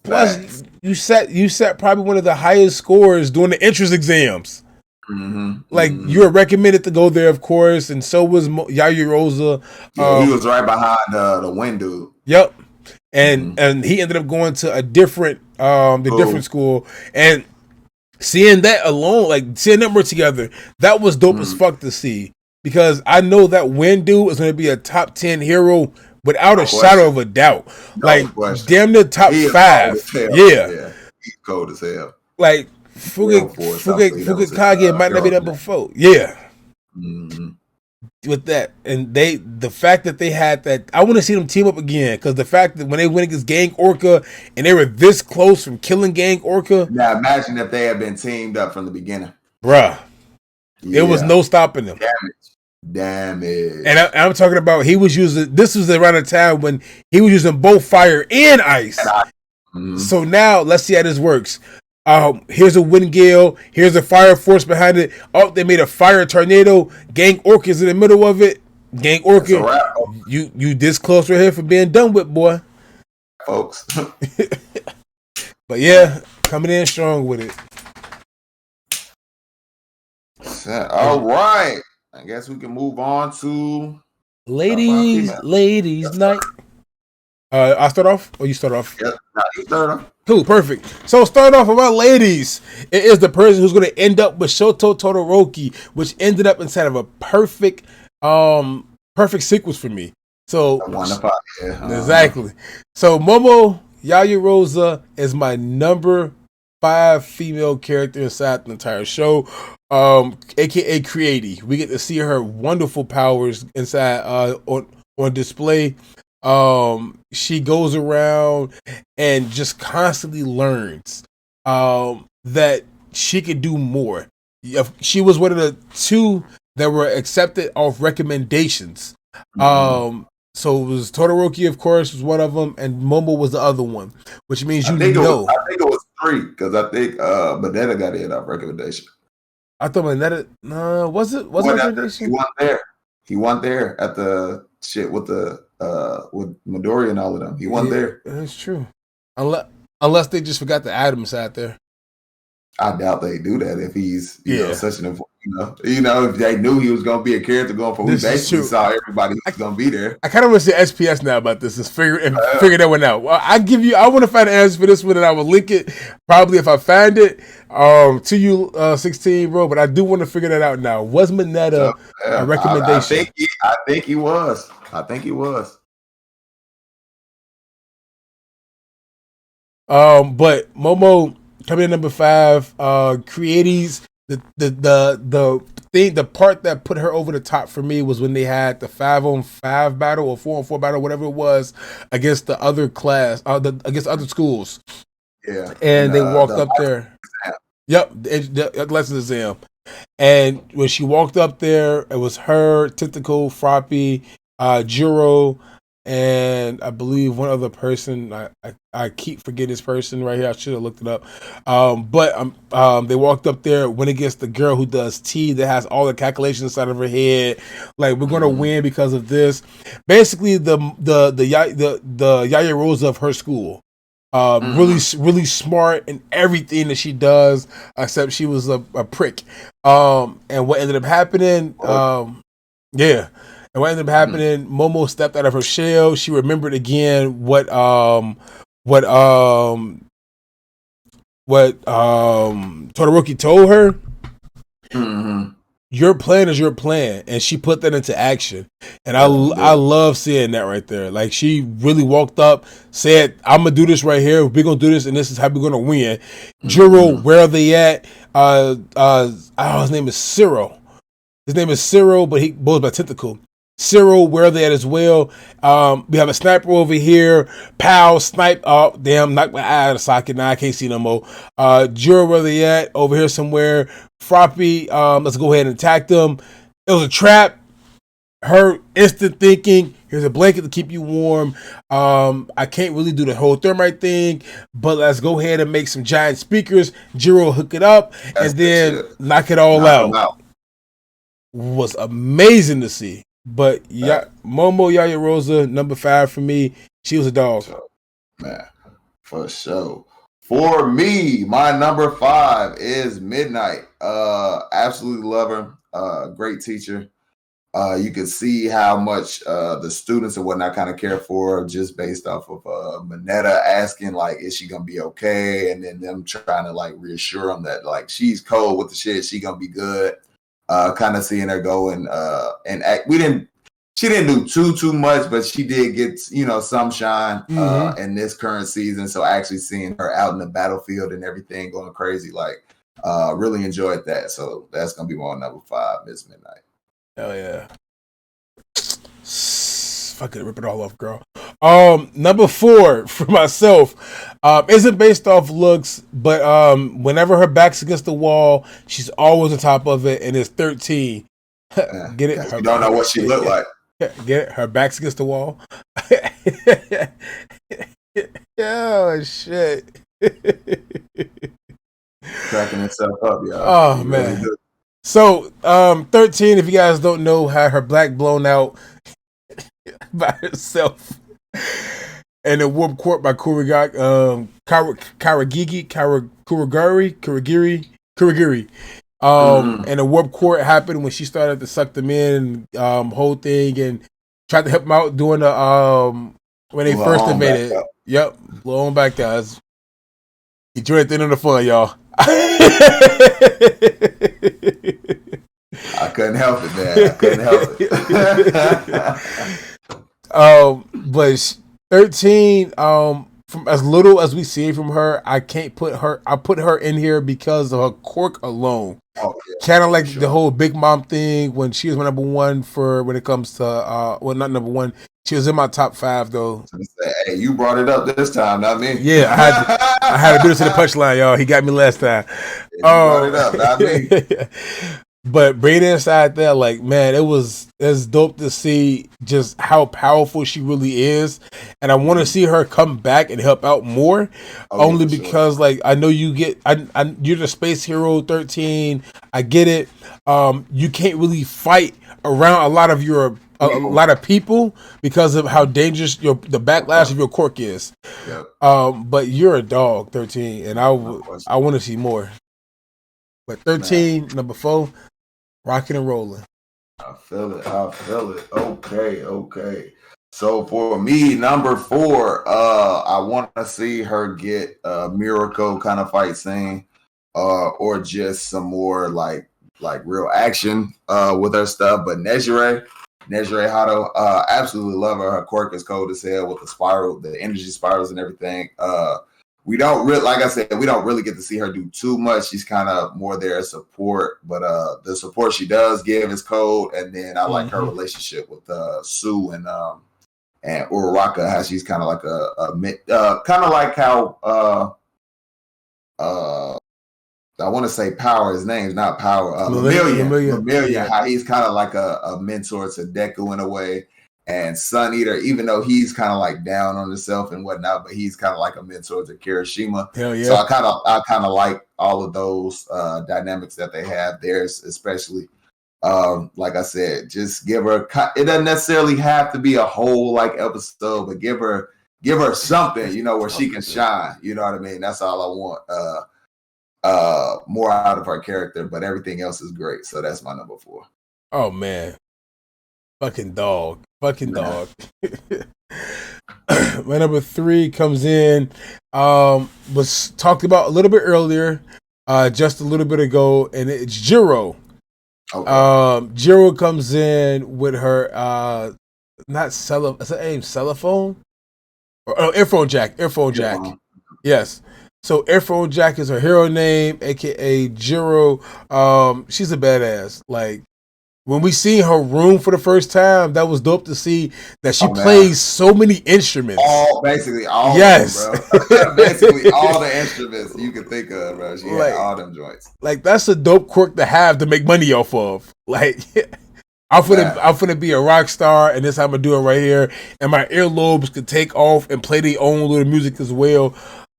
Plus, you set probably one of the highest scores during the entrance exams. Like, you were recommended to go there, of course, and so was Yajirosa. He was right behind the window. Yep. And he ended up going to a different different school, and seeing that alone, like seeing them work together, that was dope as fuck to see. because I know that Wind dude is going to be a top 10 hero without No a question. shadow of a doubt. No Like, question. damn near top He is cold 5. as hell. Yeah. Yeah. He's cold as hell. Like, Well, Force, I believe that was his Fugakage might not be hero's number name. 4. Yeah. Mhm. With that, and the fact that they had that, I want to see them team up again, because the fact that when they went against Gang Orca and they were this close from killing Gang Orca, Now imagine if they had been teamed up from the beginning. bruh, there was Yeah. no stopping them. Damage. And I'm talking about, this was around the time when he was using both fire and ice. Mhm. So now let's see how this works. Here's a wind gale. Here's a fire force behind it. Oh, they made a fire tornado. Gang Orca's in the middle of it. Gang That's a Orca, wrap, you this close right here for being done with, boy. folks. But yeah, coming in strong with it. All right. I guess we can move on to Ladies night. I start off, or you start off? Yep. Nah, you start off. Cool, perfect. So start off with my ladies. It is the person who's going to end up with Shoto Todoroki, which ended up inside of a perfect sequence for me. So exactly. So Momo Yayarosa is my number 5 female character inside the entire show. AKA Creaty. We get to see her wonderful powers inside on display. She goes around and just constantly learns that she could do more. She was one of the 2 that were accepted off recommendations. Mm-hmm. So it was Todoroki, of course, was one of them, and Momo was the other one, which means I think it was 3, because I think Banetta got in off recommendation. I thought Banetta, was it recommendation? He won there at the shit with Midori and all of them. He won there. That's true. Unless they just forgot to add him inside there. I doubt they do that if he's such an if they knew he was going to be a character going for. We basically saw everybody who's going to be there. I kind of want to say SPS now about this and figure that one out. Well, I want to find an answer for this one, and I will link it probably if I find it to you 16, bro. But I do want to figure that out now. Was Mineta a recommendation? I think he was. But Momo coming in number 5, Creaties, the part that put her over the top for me was when they had the 5-on-5 battle or 4-on-4 battle, whatever it was, against the other class, against other schools. Yeah, and they walked up there. Yep, the lesson exam. And when she walked up there, it was her, Tentacle, Froppy, Juro, and I believe one other person. I keep forgetting this person right here. I should have looked it up. But they walked up there, went against the girl who does T, that has all the calculations inside of her head. Like, we're gonna win because of this. Basically, the Yayarosa of her school. Really smart in everything that she does, except she was a prick. And what ended up happening, And what ended up happening, Momo stepped out of her shell. She remembered again what Todoroki told her. Mm-hmm. Your plan is your plan, and she put that into action. And I love seeing that right there. Like, she really walked up, said, "I'm gonna do this right here. We're gonna do this, and this is how we're gonna win." Mm-hmm. Juro, where are they at? His name is Cyril. But he goes by Tentacle. Cyril, where are they at as well? We have a sniper over here. Pow, snipe. Oh, damn, knocked my eye out of the socket. Now I can't see no more. Juro, where are they at? Over here somewhere. Froppy, let's go ahead and attack them. It was a trap. Her instant thinking, here's a blanket to keep you warm. I can't really do the whole thermite thing, but let's go ahead and make some giant speakers. Juro hook it up, and then knock it all out. Was amazing to see. But Momo Yayarosa, number 5 for me. She was a dog. Man, for sure. For me, my number 5 is Midnight. Absolutely love her. Great teacher. You can see how much the students and whatnot kind of care for her, just based off of Mineta asking, like, is she gonna be okay? And then them trying to like reassure them that like she's cold with the shit, she gonna be good. kind of seeing her go and act. She didn't do too much, but she did get some shine in this current season. So actually seeing her out in the battlefield and everything going crazy, like really enjoyed that. So that's gonna be my number 5, Miss Midnight. Hell yeah. Fucking rip it all off, girl. Number 4 for myself isn't based off looks, but whenever her back's against the wall, she's always on top of it, and it's 13. Get it? You don't know what she looked like. Get it? Her back's against the wall. Oh shit! Cracking itself up, y'all. Oh man. Really so 13. If you guys don't know, had her black blown out by herself. And the Warp Court by Kuragiri. And the Warp Court happened when she started to suck them in, whole thing, and tried to help them out doing the when they first invaded. Yep, blow them back down. You joined at the end of the fun, y'all. I couldn't help it, man. I couldn't help it. But 13, from as little as we see from her, I put her in here because of her quirk alone. Oh, yeah, kind of like the whole Big Mom thing when she was my number 1 for when it comes to well, not number 1. She was in my top 5 though. Hey, you brought it up this time, not me. Yeah, I had to do this to the punchline, y'all. He got me last time. You brought it up, not me. But bringing it inside there, like, man, it's dope to see just how powerful she really is, and I want to see her come back and help out more. Only because, like, I know you're the space hero 13. I get it. You can't really fight around a lot of people because of how dangerous the backlash of your quirk is. Yep. But you're a dog, 13, and I want to see more. But 13, number 4. Rocking and rolling. I feel it. Okay. So for me, number 4, I want to see her get a miracle kind of fight scene, or just some more like real action with her stuff. But Nejire Hato, absolutely love her. Her quirk is cold as hell with the energy spirals and everything. We don't really, like I said, we don't really get to see her do too much. She's kind of more there as support, but the support she does give is cold. And then I like her relationship with Sue and Uraraka, how she's kind of like kind of like how I want to say Power. His name's not Power. Lemillion. How he's kind of like a mentor to Deku in a way. And Sun Eater, even though he's kind of like down on himself and whatnot, but he's kind of like a mentor to Kirishima. Hell yeah. So I kind of like all of those dynamics that they have there, especially. Like I said, just give her. It doesn't necessarily have to be a whole like episode, but give her something, where she can shine. You know what I mean? That's all I want. More out of her character, but everything else is great. So that's my number 4. Oh man. Fucking dog. My number 3 comes in, was talked about a little bit earlier, just a little bit ago, and it's Jiro. Okay. Jiro comes in with her, not is that name Cellophone? Earphone Jack. Yes. So Earphone Jack is her hero name, aka Jiro. She's a badass. Like, when we see her room for the first time, that was dope to see that she plays so many instruments. Basically all yes. of them, bro. Basically all the instruments you can think of, bro. She had all them joints. Like, that's a dope quirk to have to make money off of. Like, I'm finna be a rock star, and this is how I'm gonna do it right here. And my earlobes could take off and play their own little music as well.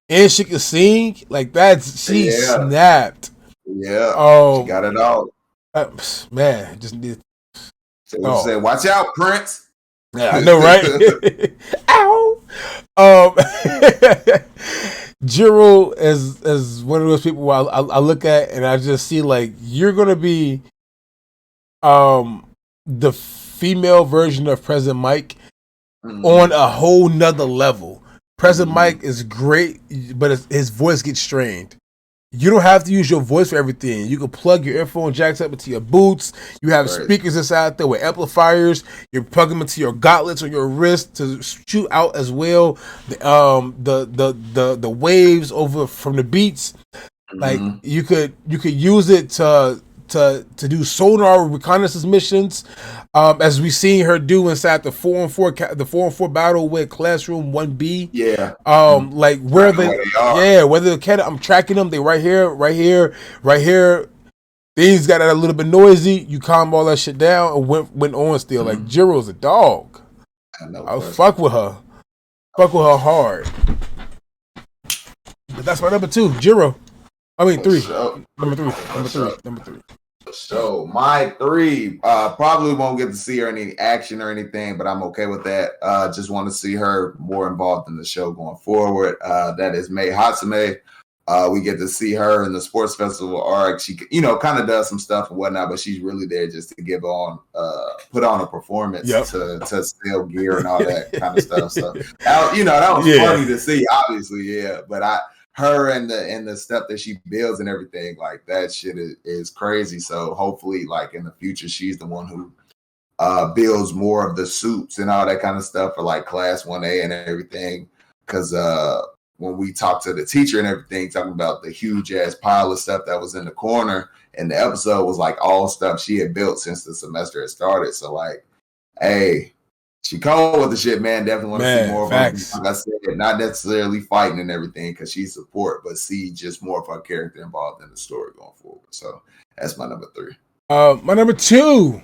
And she can sing. Like, she snapped. Yeah. She got it all. Man, just need. So say, watch out, Prince. Yeah, I know, right? Ow. Jiro as one of those people I look at and I just see like you're gonna be the female version of President Mike on a whole nother level. President Mike is great, but his voice gets strained. you don't have to use your voice for everything. You can plug your earphone jacks up into your boots. You have speakers inside there with amplifiers. You plug them into your gauntlets on your wrist to shoot out as well. The waves over from the beats. Like you could use it to do sonar reconnaissance missions, as we seen her do inside the 4-on-4 battle with Classroom 1B. Yeah. Like where whether the cat, I'm tracking them. They right here, right here, right here. Things got a little bit noisy. You calm all that shit down and went on still. Like Jiro's a dog. I fuck with her. Fuck with her hard. But that's my number 2, Jiro. I mean 3. Number 3. So my 3, probably won't get to see her in any action or anything, but I'm okay with that. Just want to see her more involved in the show going forward. That is Mei Hatsume. We get to see her in the sports festival arc. She, kind of does some stuff and whatnot, but she's really there just to put on a performance to sell gear and all that kind of stuff. So that was funny to see, obviously, yeah. But her and the stuff that she builds and everything, like that shit is crazy. So hopefully, like in the future, she's the one who builds more of the suits and all that kind of stuff for like Class 1A and everything. Because when we talked to the teacher and everything, talking about the huge ass pile of stuff that was in the corner, and the episode was like all stuff she had built since the semester had started. So like, hey, she cold with the shit, man. Definitely want to see more of her. Like I said, not necessarily fighting and everything because she's support, but see just more of her character involved in the story going forward. So that's my number 3. My number 2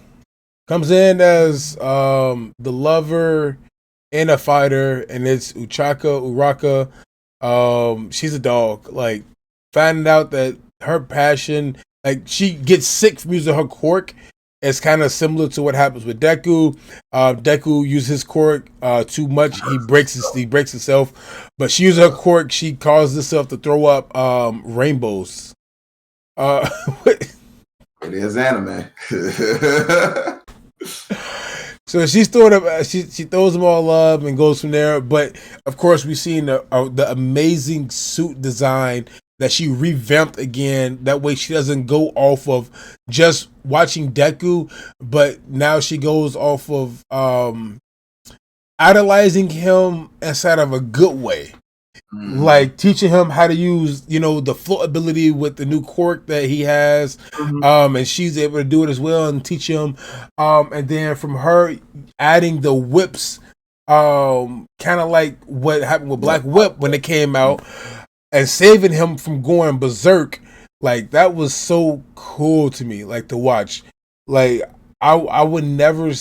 comes in as the lover and a fighter, and it's Uraka. She's a dog. Like, finding out that her passion, like, she gets sick from using her quirk. It's kind of similar to what happens with Deku. Deku uses his quirk too much. He breaks himself. But she uses her quirk. She causes herself to throw up rainbows. It is anime. So she's throwing up. She throws them all up and goes from there. But of course, we've seen the amazing suit design that she revamped again. That way, she doesn't go off of just watching Deku, but now she goes off of idolizing him inside of a good way. Like teaching him how to use, the float ability with the new quirk that he has, and she's able to do it as well and teach him. And then from her adding the whips, kind of like what happened with Black Whip when it came out, and saving him from going berserk. Like that was so cool to me, like to watch. Like I would never.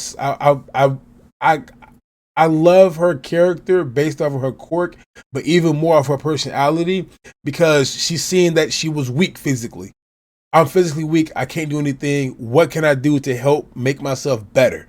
I love her character based off of her quirk, but even more of her personality, because she's seeing that she was weak physically. I'm physically weak. I can't do anything. What can I do to help make myself better?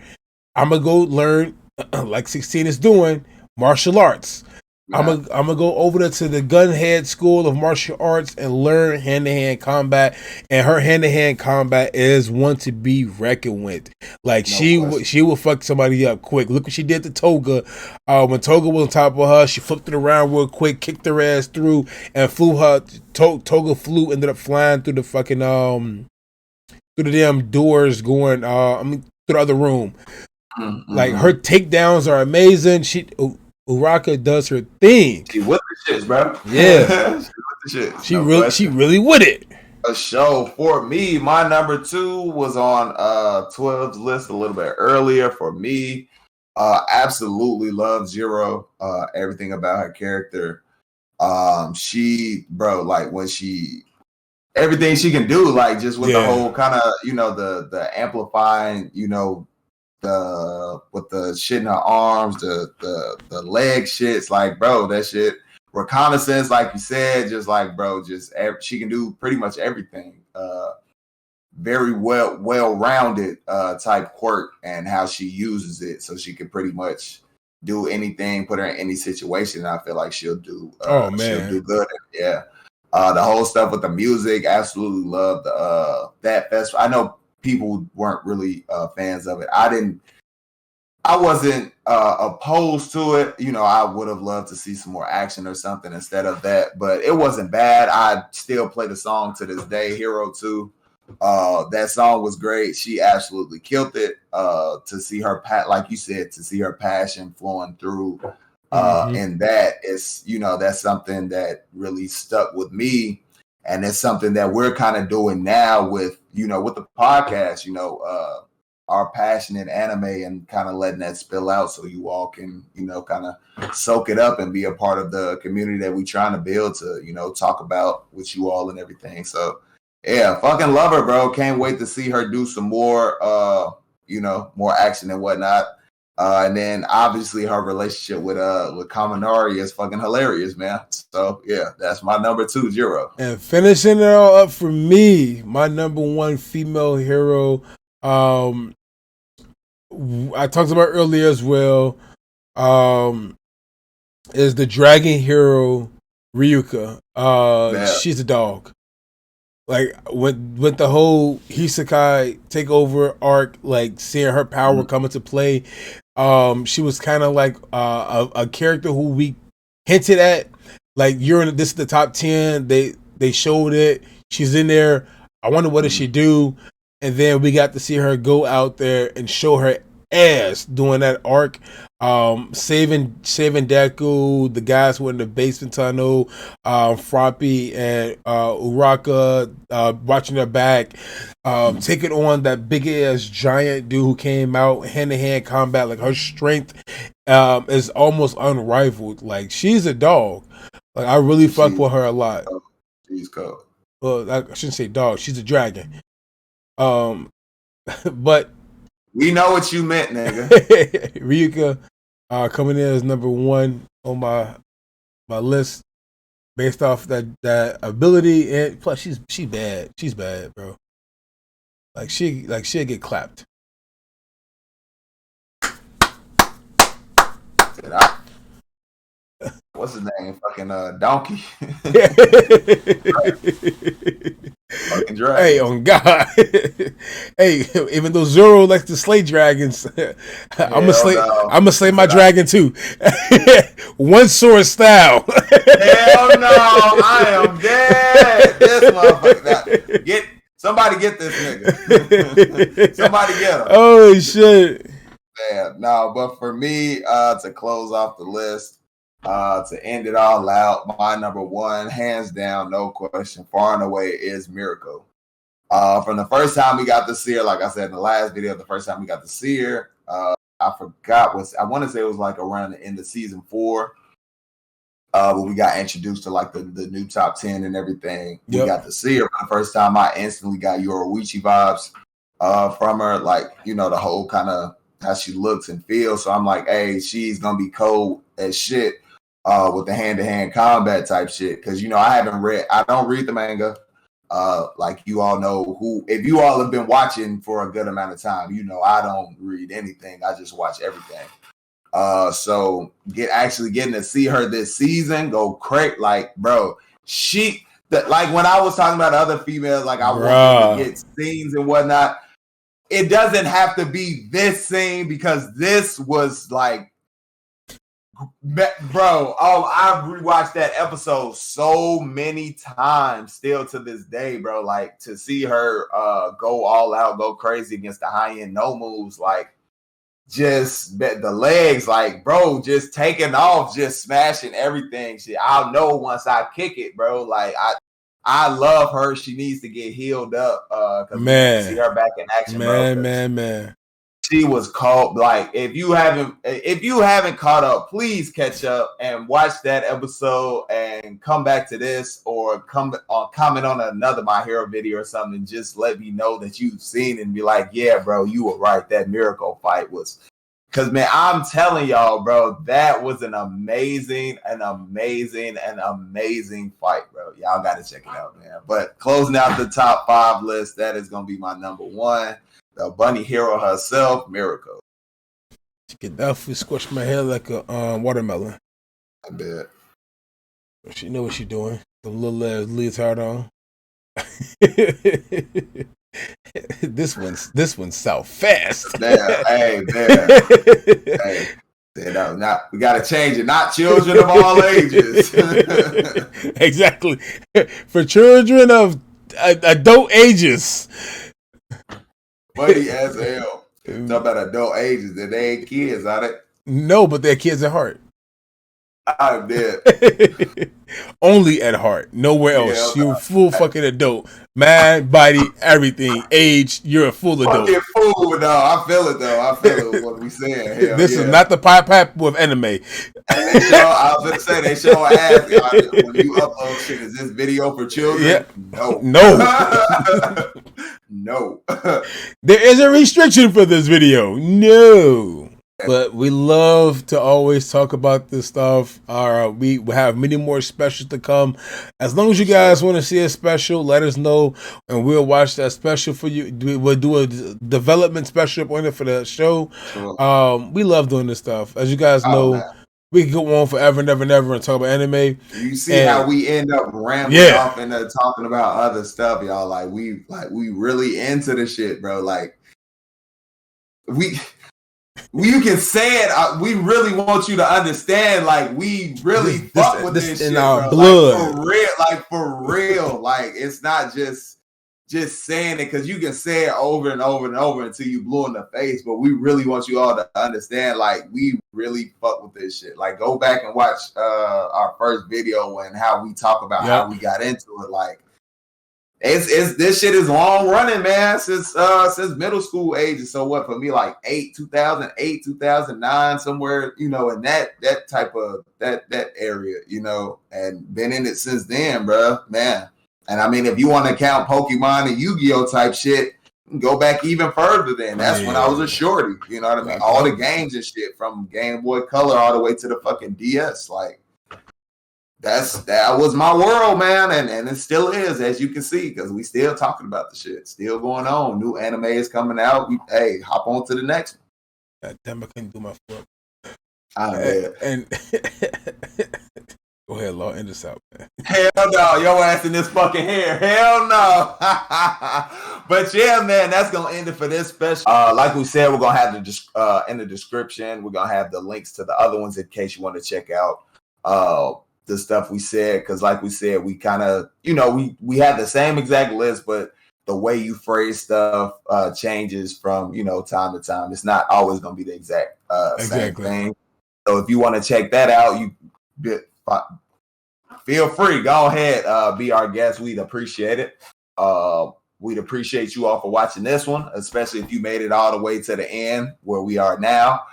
I'm going to go learn, like 16 is doing, martial arts. Yeah. I'm gonna go over there to the Gunhead School of Martial Arts and learn hand-to-hand combat. And her hand-to-hand combat is one to be reckoned with. Like she will fuck somebody up quick. Look what she did to Toga. When Toga was on top of her, she flipped it around real quick, kicked her ass through, and flew her. Toga ended up flying through the fucking through the damn doors, going through the other room. Like her takedowns are amazing. Uraka does her thing. She with the shit, bro. Yeah. She with the shit. She really with it. A show for me, my number 2 was on 12's list a little bit earlier for me. Absolutely love Zero. Everything about her character. She, bro, like when everything she can do, like just with the whole kind of, the amplifying, with the shit in her arms, the leg shits, like bro, that shit. Reconnaissance, like you said, just like bro, she can do pretty much everything. Very well-rounded type quirk, and how she uses it, so she can pretty much do anything, put her in any situation. I feel like she'll do. She'll do good. Yeah. The whole stuff with the music, absolutely love that festival. I know people weren't really fans of it. I wasn't opposed to it. You know, I would have loved to see some more action or something instead of that, but it wasn't bad. I still play the song to this day, Hero 2. That song was great. She absolutely killed it. To see her, like you said, to see her passion flowing through. And that is, you know, that's something that really stuck with me. And it's something that we're kind of doing now with, you know, with the podcast, you know, our passion in anime and kind of letting that spill out so you all can, you know, kind of soak it up and be a part of the community that we're trying to build to, you know, talk about with you all and everything. So yeah, fucking love her, bro. Can't wait to see her do some more, you know, more action and whatnot. And then obviously her relationship with Kaminari is fucking hilarious, man. So yeah, that's my number 2, Jiro. And finishing it all up for me, my number 1 female hero. I talked about earlier as well. Is the dragon hero Ryuka. She's a dog. Like with the whole Hisekai takeover arc, like seeing her power come into play, she was kind of like a character who we hinted at. Like this is the top 10. They showed it. She's in there. I wonder what does she do, and then we got to see her go out there and show her ass doing that arc. Saving Deku, the guys who were in the basement tunnel, Froppy and Uraka watching their back, taking on that big ass giant dude who came out hand to hand combat. Like her strength is almost unrivaled. Like she's a dog. Like I really fuck with her a lot. She's cool. Well, I shouldn't say dog. She's a dragon. But we know what you meant, nigga. Ryuka coming in as number 1 on my list based off that ability, and plus she's bad. She's bad, bro. She'll get clapped. What's his name? Fucking Donkey. Fucking dragon. Hey, on God. Hey, even though Zoro likes to slay dragons, I'm gonna slay my dragon too. One sword style. Hell no, I am dead. This motherfucker. Somebody get this nigga. Somebody get him. Oh shit. Yeah, no, but for me, to close off the list, to end it all out, my number 1, hands down, no question, far and away, is Miracle. From the first time we got to see her, like I said in the last video, the first time we got to see her, I forgot I want to say it was like around the end of season 4, when we got introduced to like the new top 10 and everything. Yep. We got to see her for the first time. I instantly got Yoruichi vibes from her, like, you know, the whole kind of how she looks and feels. So I'm like, hey, she's gonna be cold as shit with the hand-to-hand combat type shit. Because, you know, I don't read the manga. Like you all know, if you all have been watching for a good amount of time, you know I don't read anything. I just watch everything. So getting to see her this season go crazy, like, bro, like when I was talking about other females, like I wanted to get scenes and whatnot. It doesn't have to be this scene because this was like, bro, I've rewatched that episode so many times still to this day, bro. Like to see her go all out, go crazy against the high-end no moves, like just the legs, like, bro, just taking off, just smashing everything. Shit, I'll know once I kick it, bro. Like I love her. She needs to get healed up. Cause man, see her back in action, man. She was called. Like, if you haven't caught up, please catch up and watch that episode and come back to this or comment on another My Hero video or something. And just let me know that you've seen it and be like, yeah, bro, you were right. That miracle fight was. Because, man, I'm telling y'all, bro, that was an amazing fight, bro. Y'all got to check it out, man. But closing out the top 5 list, that is going to be my number 1, the bunny hero herself, Miracle. She could definitely squish my head like a watermelon. I bet. She know what she's doing. The little leotard on. this one's so fast. Man, hey. No, we gotta change it. Not children of all ages. Exactly. For children of adult ages. Funny as hell. Talk about adult ages, and they ain't kids, are they? No, but they're kids at heart. I'm dead. Only at heart. Nowhere else. You're a full fucking adult. Mind, body, everything. Age, you're a full adult. Fucking fool, no. I feel it though. I feel it. What we saying? Hell, this is not the pipe with anime. I was gonna say they show ass when you upload shit. Is this video for children? Yeah. No. No. There is a restriction for this video. No. But we love to always talk about this stuff. We have many more specials to come. As long as you guys want to see a special, let us know, and we'll watch that special for you. We'll do a development special on it for the show. Sure. We love doing this stuff. As you guys know, we can go on forever and ever and talk about anime. You see how we end up rambling off and talking about other stuff, y'all. Like we really into the shit, bro. Like you can say it. We really want you to understand. Like we really fuck with this shit, in our blood. Like for real. Like it's not just saying it because you can say it over and over and over until you blue in the face. But we really want you all to understand. Like we really fuck with this shit. Like go back and watch our first video and how we talk about how we got into it. Like. It's this shit is long running, man, since middle school ages. So what for me, like 2008, 2009, somewhere, you know, in that type of that area, you know, and been in it since then, bro, man. And I mean, if you want to count Pokemon and Yu-Gi-Oh type shit, go back even further. Then that's when I was a shorty. You know what I mean? All the games and shit from Game Boy Color all the way to the fucking DS, like. That was my world, man, and it still is, as you can see, because we still talking about the shit, still going on. New anime is coming out. Hey, hop on to the next one. God damn, I couldn't do my foot. And go ahead, Law, end this out, man. Hell no, your ass in this fucking hair. Hell no. But yeah, man, that's gonna end it for this special. Like we said, we're gonna have in the description. We're gonna have the links to the other ones in case you want to check out. The stuff we said, because like we said, we kind of, you know, we had the same exact list, but the way you phrase stuff changes from, you know, time to time. It's not always going to be the exact same thing. So if you want to check that out, feel free. Go ahead, be our guest. We'd appreciate it. We'd appreciate you all for watching this one, especially if you made it all the way to the end where we are now.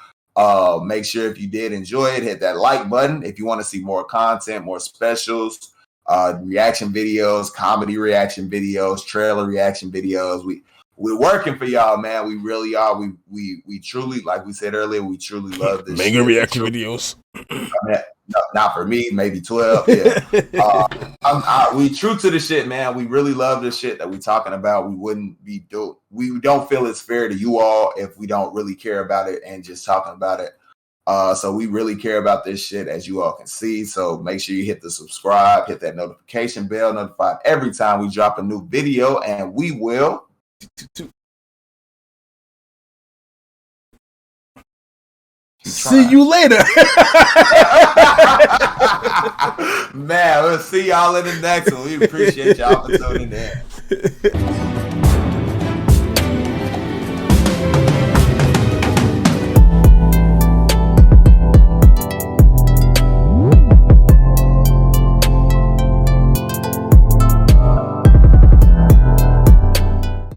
Make sure if you did enjoy it, hit that like button. If you want to see more content, more specials, reaction videos, comedy reaction videos, trailer reaction videos, we're working for y'all, man. We really are. We truly, like we said earlier, we truly love this. Mega reaction videos. No, not for me, maybe 12. Yeah. We true to the shit, man. We really love this shit that we talking about. We don't feel it's fair to you all if we don't really care about it and just talking about it. So we really care about this shit, as you all can see. So make sure you hit the subscribe, hit that notification bell, notified every time we drop a new video, and we will see you later. Man, we'll see y'all in the next one. We appreciate y'all for tuning in.